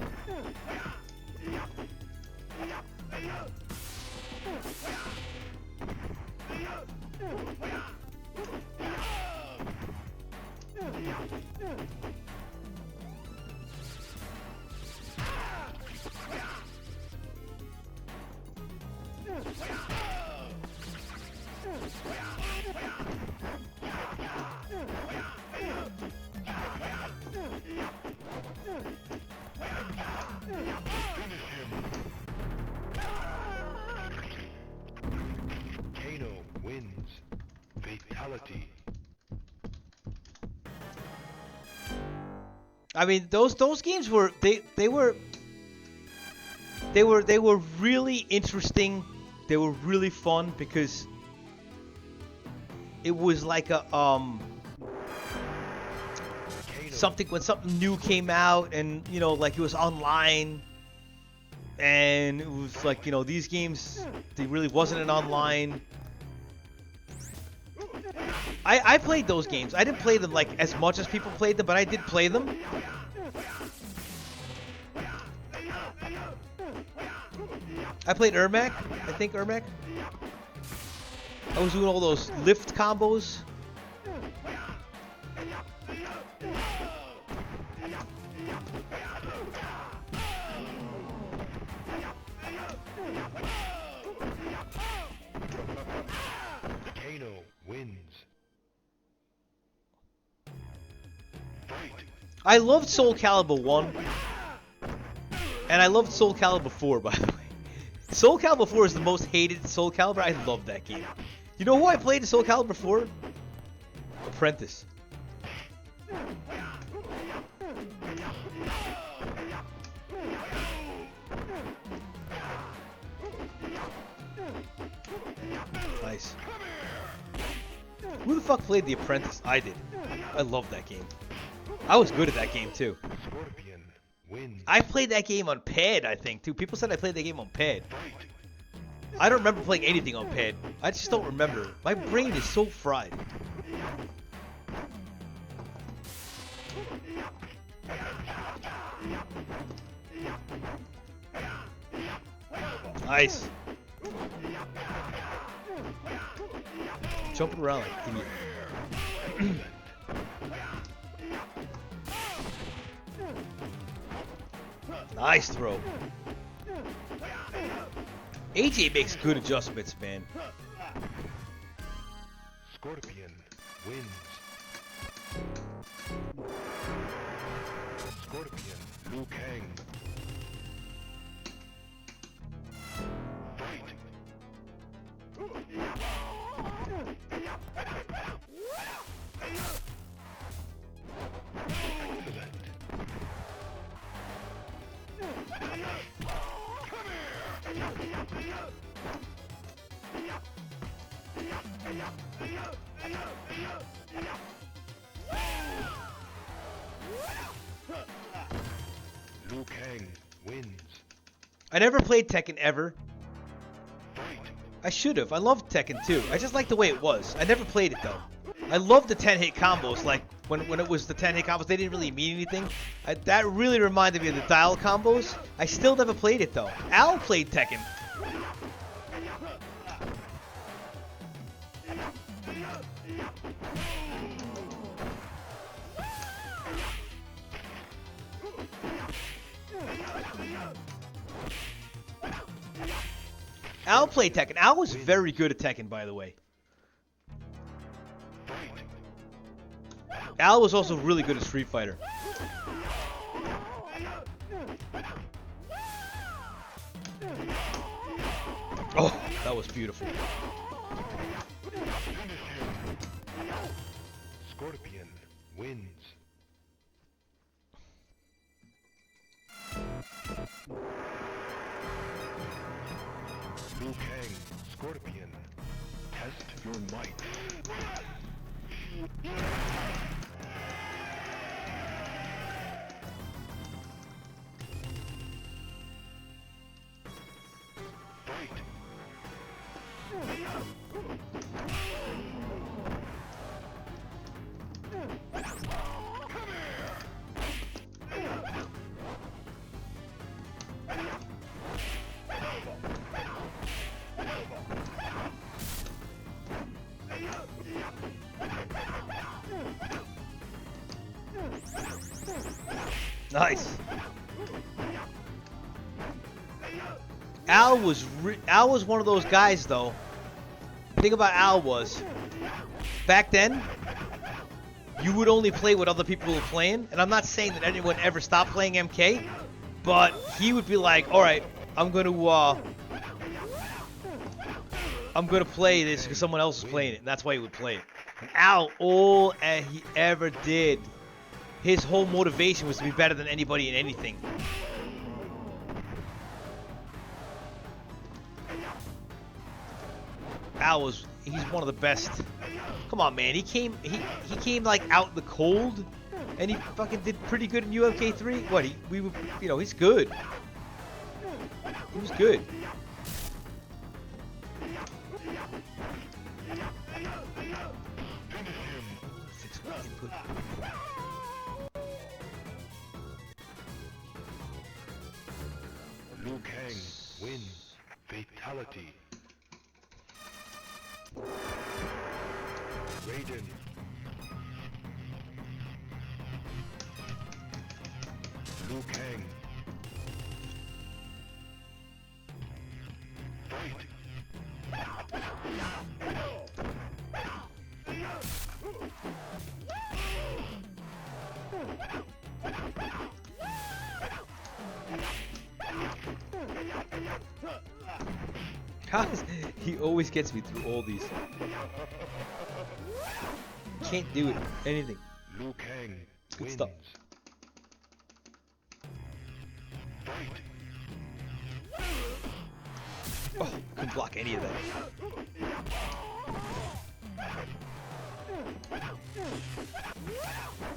Speaker 2: Kano wins. Fatality.
Speaker 1: I mean, those games were they were really interesting. They were really fun because it was like a something when something new came out, and you know, like it was online, and it was like, you know, these games, they really wasn't an online. I played those games. I didn't play them like as much as people played them, but I did play them. I played Ermac. I think Ermac. I was doing all those lift combos.
Speaker 2: Kano wins.
Speaker 1: I loved Soul Calibur 1. And I loved Soul Calibur 4, by the way. Soul Calibur 4 is the most hated Soul Calibur. I love that game. You know who I played in Soul Calibur 4? Apprentice. Nice. Who the fuck played The Apprentice? I did. I love that game. I was good at that game too.
Speaker 2: Scorpion wins.
Speaker 1: I played that game on pad, I think, too. People said I played that game on pad. I don't remember playing anything on pad. I just don't remember. My brain is so fried. Nice. Jumping around like idiot. Nice throw. AJ makes good adjustments, man.
Speaker 2: Scorpion wins. Scorpion Liu Kang. Fight. Excellent. Liu Kang wins.
Speaker 1: I never played Tekken ever.
Speaker 2: Fight.
Speaker 1: I should have. I loved Tekken 2. I just like the way it was. I never played it though. I loved the 10-hit combos. Like when it was the 10-hit combos, they didn't really mean anything. That really reminded me of the dial combos. I still never played it though. Al played Tekken. Al played Tekken. Al was very good at Tekken, by the way. Al was also really good at Street Fighter. Oh, that was beautiful.
Speaker 2: Scorpion wins. Liu Kang, Scorpion, test your might. Fight.
Speaker 1: Nice. Al was one of those guys though. The thing about Al was, back then, you would only play what other people were playing. And I'm not saying that anyone ever stopped playing MK, but he would be like, all right, I'm gonna play this because someone else is playing it, and that's why he would play it. And Al, all he ever did, his whole motivation was to be better than anybody in anything. Al he's one of the best. Come on, man. He came like out in the cold, and he fucking did pretty good in UMK3. What? He's good. He was good.
Speaker 2: Liu Kang wins. Fatality. Raiden. Liu Kang. Fight.
Speaker 1: He always gets me through all these. Can't do it. Anything.
Speaker 2: Liu Kang
Speaker 1: Good
Speaker 2: wins.
Speaker 1: stuff.
Speaker 2: Fight.
Speaker 1: Oh, couldn't block any of that.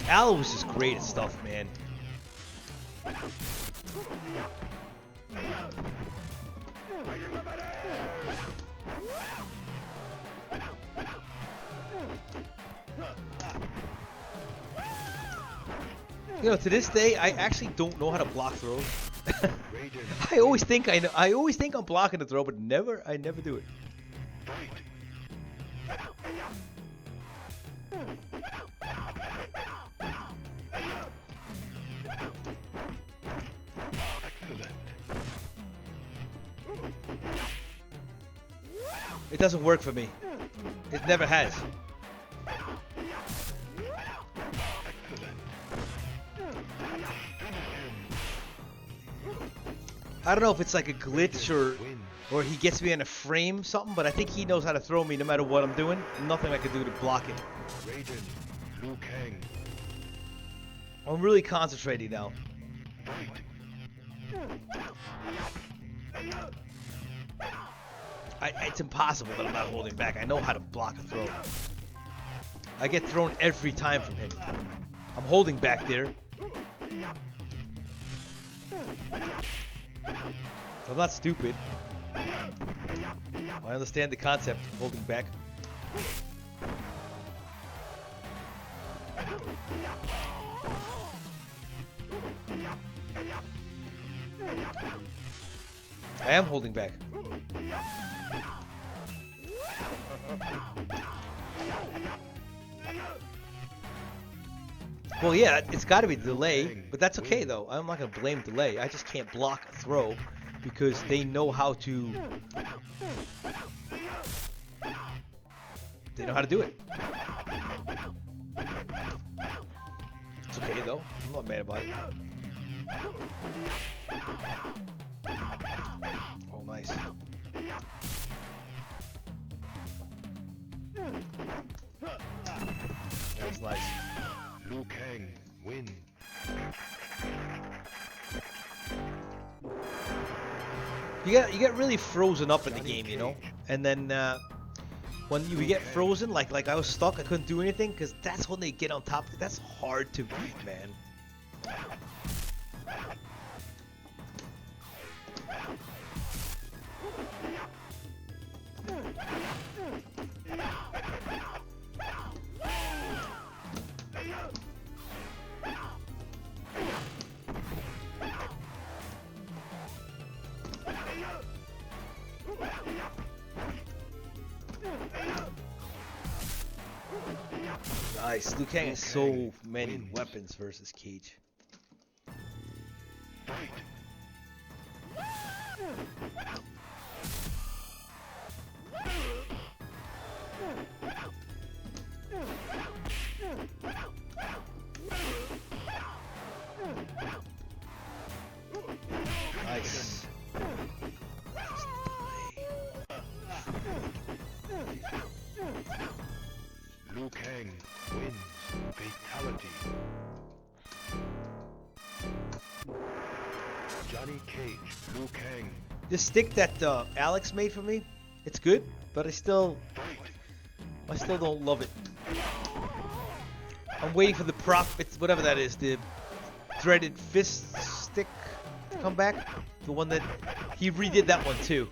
Speaker 1: Al was just great at stuff, man. You know, to this day, I actually don't know how to block throws. I always think I know. I always think I'm blocking the throw, but I never do it. It doesn't work for me. It never has. I don't know if it's like a glitch or he gets me in a frame something, but I think he knows how to throw me no matter what I'm doing. Nothing I can do to block it. I'm really concentrating now. It's impossible that I'm not holding back. I know how to block a throw. I get thrown every time from him. I'm holding back there. I'm not stupid. I understand the concept of holding back. I am holding back. Well, yeah, it's got to be delay, but that's okay though. I'm not gonna blame delay. I just can't block a throw because they know how to. They know how to do it. It's okay though. I'm not mad about it. Oh, nice. That was nice.
Speaker 2: Liu Kang win.
Speaker 1: You get really frozen up in the game, you know, and then when you get frozen, like I was stuck, I couldn't do anything, because that's when they get on top. That's hard to beat, man. Nice. Liu Kang has so many weapons versus Cage. Nice.
Speaker 2: Liu Kang wins. Fatality. Johnny Cage. Liu Kang.
Speaker 1: This stick that Alex made for me, it's good, but I still don't love it. I'm waiting for the it's whatever that is, the threaded fist stick to come back. The one that he redid that one too.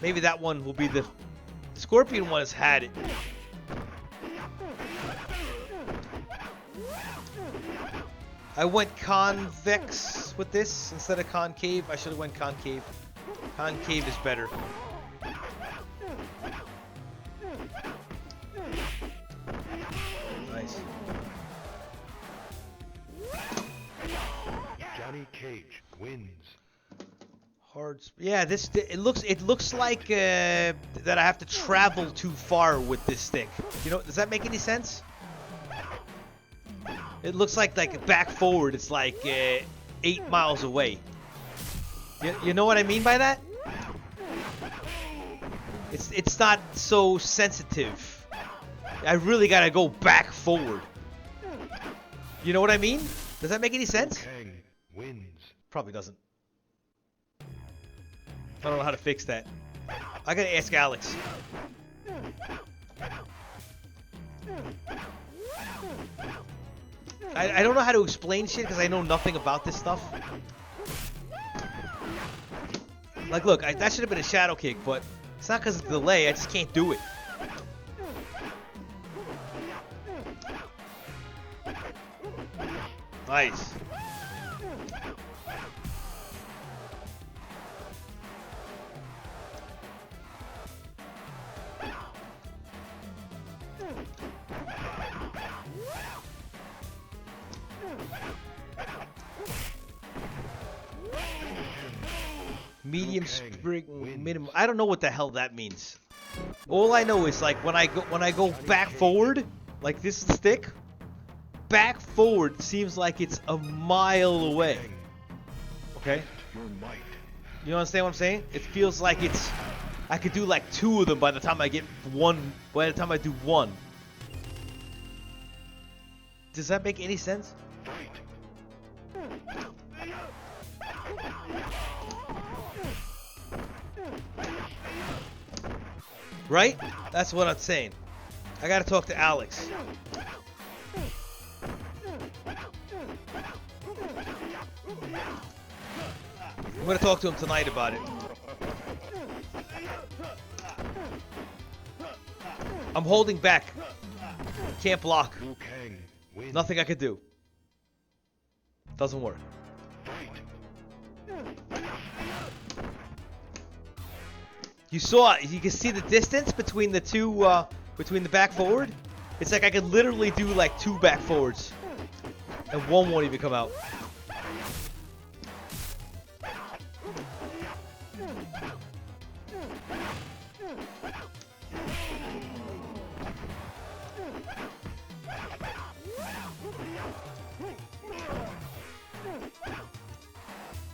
Speaker 1: Maybe that one will be the Scorpion one has had it. I went convex with this instead of concave. I should have went concave. Concave is better. Nice.
Speaker 2: Johnny Cage wins.
Speaker 1: Hard. Yeah, it looks like that I have to travel too far with this stick. You know, does that make any sense? It looks like back forward. It's like 8 miles away. You know what I mean by that? It's not so sensitive. I really gotta go back forward. You know what I mean? Does that make any sense?
Speaker 2: Kang wins.
Speaker 1: Probably doesn't. I don't know how to fix that. I gotta ask Alex. I don't know how to explain shit because I know nothing about this stuff. Like, look, that should have been a shadow kick, but it's not because of the delay. I just can't do it. Nice. Medium spring minimum. I don't know what the hell that means. All I know is like when I go back forward, like this stick, back forward seems like it's a mile away. Okay? You understand what I'm saying? It feels like I could do like 2 of them by the time I get one. By the time I do 1. Does that make any sense? Right? That's what I'm saying. I gotta talk to Alex. I'm gonna talk to him tonight about it. I'm holding back. Can't block. Nothing I could do. Doesn't work. You saw it. You can see the distance between the two, between the back forward. It's like I could literally do like 2 back forwards, and 1 won't even come out.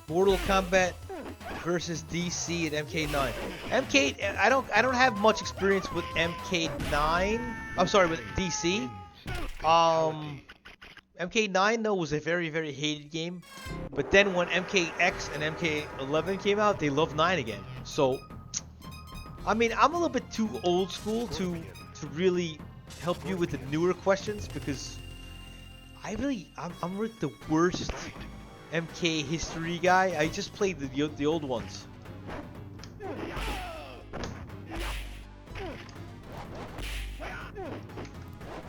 Speaker 1: Mortal Kombat versus DC and MK9. I don't have much experience with MK9. I'm sorry, with DC. MK9 though was a very, very hated game. But then when MKX and MK11 came out, they loved 9 again. So I mean, I'm a little bit too old school to really help you with the newer questions because I'm like the worst MK history guy. I just played the old ones.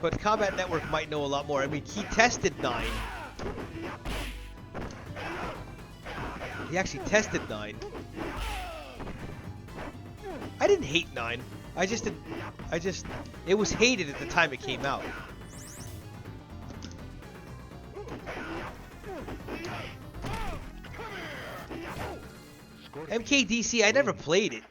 Speaker 1: But KombatNetwork might know a lot more. I mean, he tested 9. He actually tested 9. I didn't hate 9. It was hated at the time it came out. MKDC, I never played it.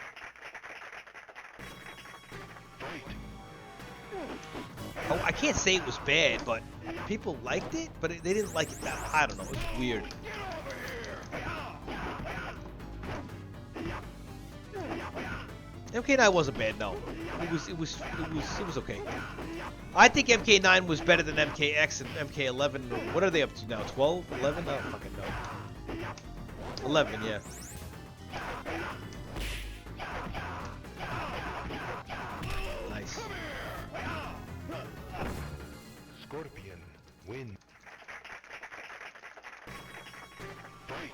Speaker 1: Oh, I can't say it was bad, but people liked it, but they didn't like it that. I don't know, it was weird. MK9 wasn't bad, no. It was okay. I think MK9 was better than MKX and MK11. What are they up to now? 12? 11? I don't fucking know. 11, yeah. Nice.
Speaker 2: Scorpion win. Fight.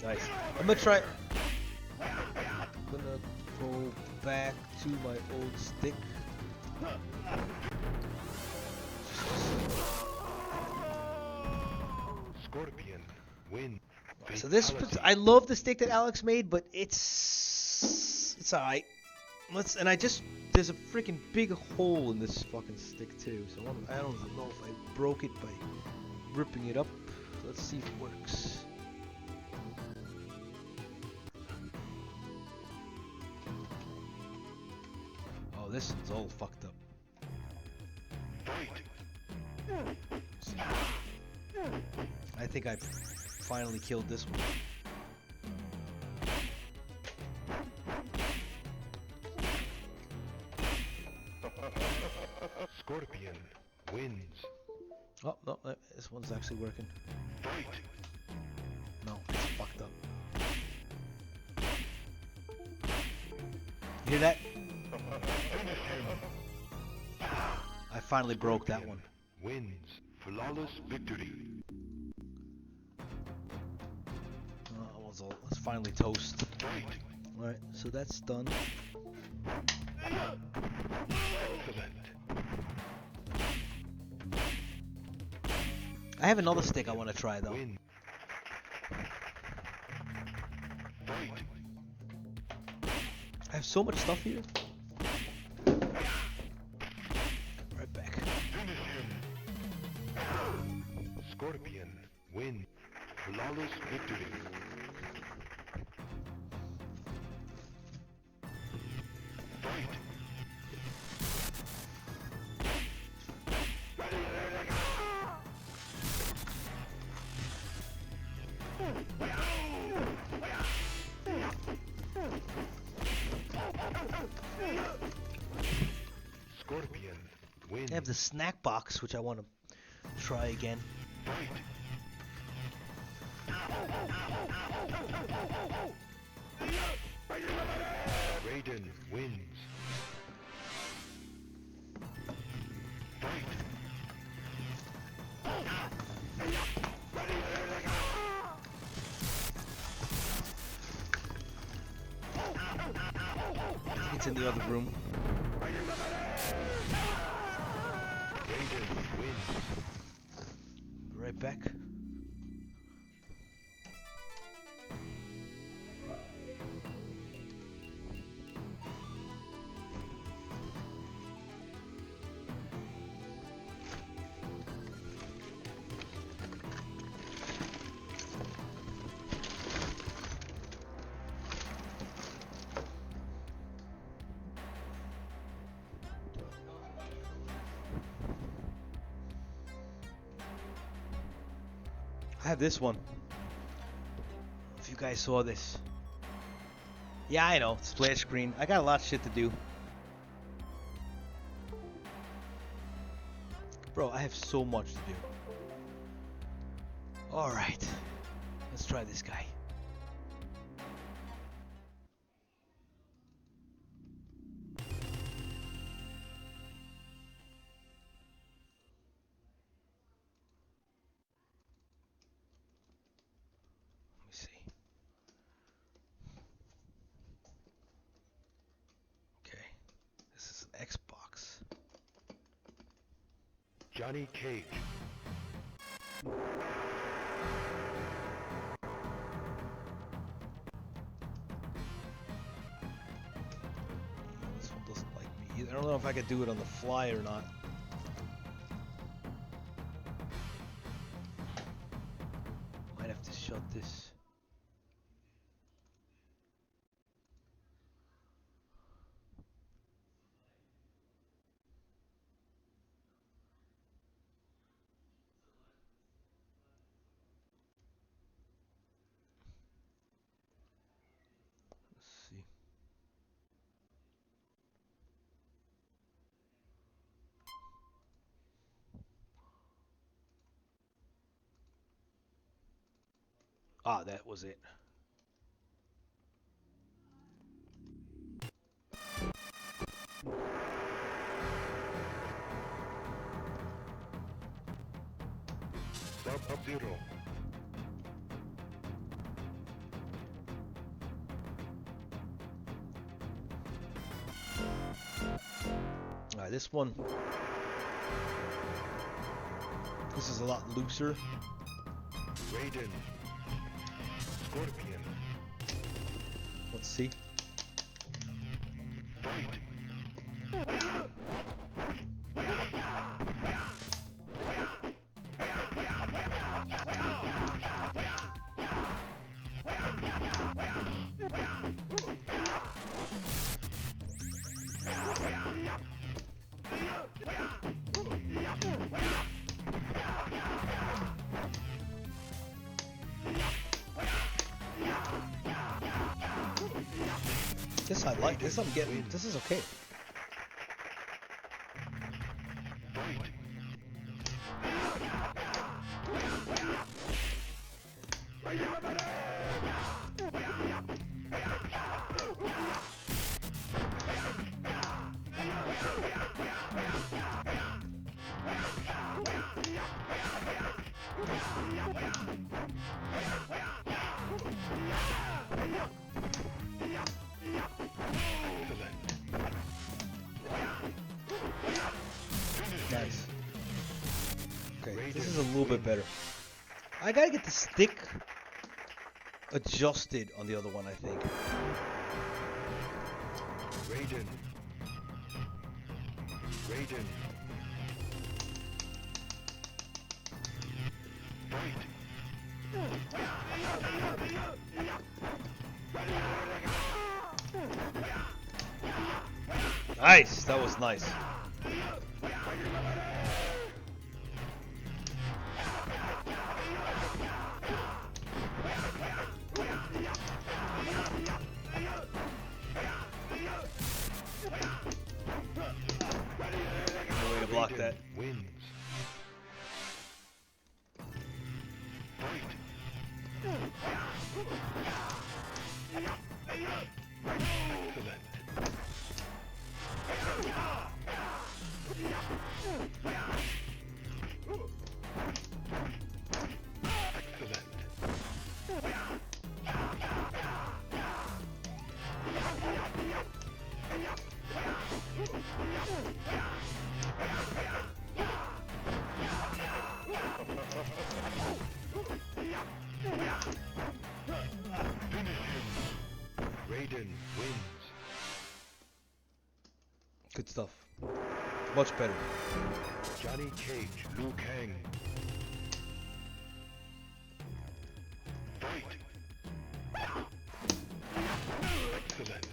Speaker 1: Nice. I'm gonna try. I'm gonna go back to my old stick.
Speaker 2: Scorpion win.
Speaker 1: So this, I love the stick that Alex made, but it's alright. There's a freaking big hole in this fucking stick too. So I don't know if I broke it by ripping it up. Let's see if it works. Oh, this is all fucked up. I think I finally killed this one.
Speaker 2: Scorpion wins.
Speaker 1: Oh, no, this one's actually working.
Speaker 2: Fight.
Speaker 1: No, it's fucked up. You hear that? I finally broke that one.
Speaker 2: Wins. Flawless victory.
Speaker 1: Let's finally toast.
Speaker 2: Fight.
Speaker 1: Alright, so that's done.
Speaker 2: Excellent.
Speaker 1: I have another stick I want to try though.
Speaker 2: Win. Fight.
Speaker 1: I have so much stuff here. Right back.
Speaker 2: Finish him. Scorpion win. Flawless victory. Fight. Scorpion win.
Speaker 1: I have the snack box, which I want to try again.
Speaker 2: Fight. Raiden wins. Fight.
Speaker 1: It's in the other room.
Speaker 2: Raiden wins.
Speaker 1: Right back. I have this one. If you guys saw this. Yeah, I know. Splash screen. I got a lot of shit to do. Bro, I have so much to do. Alright. Let's try this guy. Xbox.
Speaker 2: Johnny Cage.
Speaker 1: This one doesn't like me either. I don't know if I could do it on the fly or not. Might have to shut this. Ah, that was it.
Speaker 2: Sub-Zero.
Speaker 1: Alright, this one. This is a lot looser.
Speaker 2: Raiden. Scorpion.
Speaker 1: Let's see.
Speaker 2: Fight.
Speaker 1: This I like. This I'm getting. This is okay. Nice. Okay, this is a little bit better. I gotta get the stick adjusted on the other one, I think.
Speaker 2: Raiden. Raiden.
Speaker 1: Nice, that was nice. No way to block that.
Speaker 2: Wins. Raiden wins.
Speaker 1: Good stuff. Much better.
Speaker 2: Johnny Cage, Liu Kang. Fight. Excellent.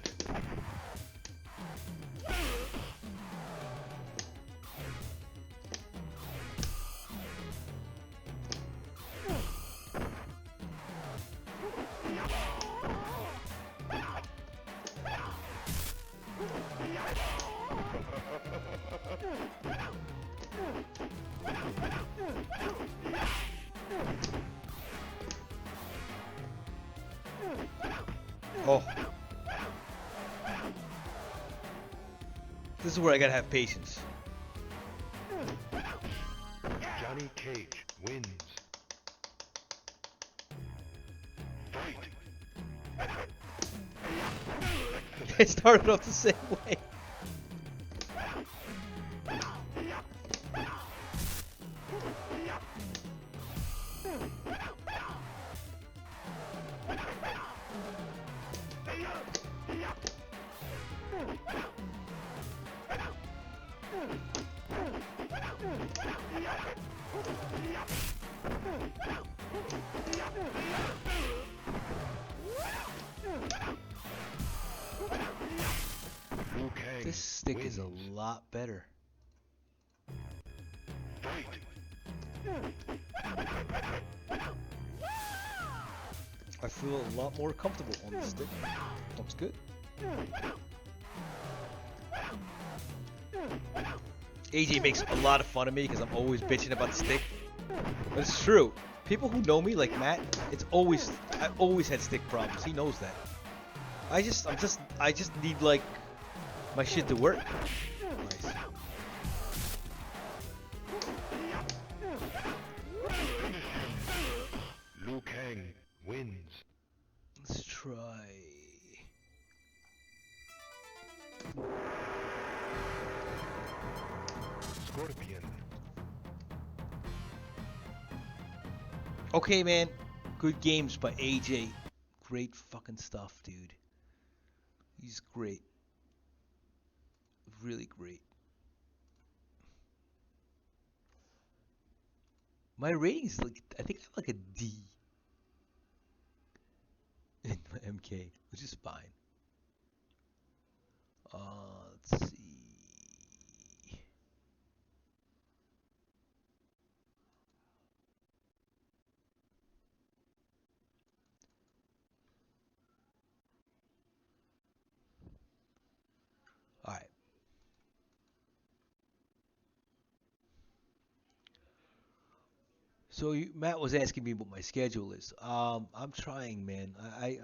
Speaker 1: Oh. This is where I gotta have patience.
Speaker 2: Johnny Cage wins. Fight.
Speaker 1: It started off the same way.
Speaker 2: Liu Kang
Speaker 1: This stick is a
Speaker 2: wins.
Speaker 1: lot better.
Speaker 2: Fight.
Speaker 1: I feel a lot more comfortable on this stick. Looks good. AJ makes a lot of fun of me because I'm always bitching about the stick. But it's true. People who know me, like Matt, I always had stick problems. He knows that. I just need like my shit to work. Nice.
Speaker 2: Liu Kang wins.
Speaker 1: Let's try.
Speaker 2: Scorpion.
Speaker 1: Okay, man. Good games by AJ. Great fucking stuff, dude. He's great. Really great. My rating is like, I think I'm like a D in my MK, which is fine. Let's see. All right. So Matt was asking me what my schedule is. I'm trying, man. I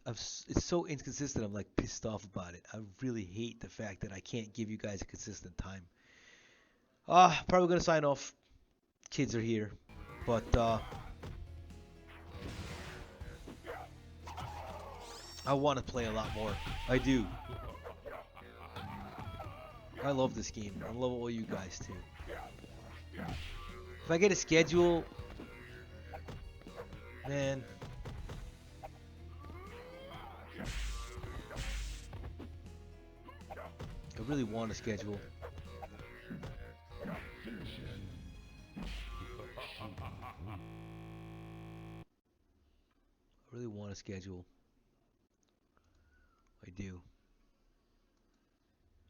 Speaker 1: it's so inconsistent. I'm like pissed off about it. I really hate the fact that I can't give you guys a consistent time. Probably gonna sign off. Kids are here, but I want to play a lot more. I do. I love this game. I love all you guys too. If I get a schedule, man. I really want a schedule. I really want a schedule. I do.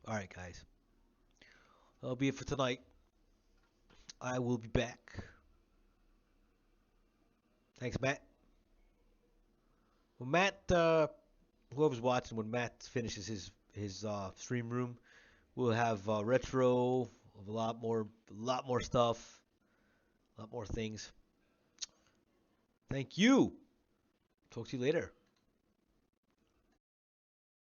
Speaker 1: Alright, guys. That'll be it for tonight. I will be back. Thanks, Matt. When Matt, whoever's watching, when Matt finishes his stream room, we'll have retro, a lot more stuff, a lot more things. Thank you. Talk to you later.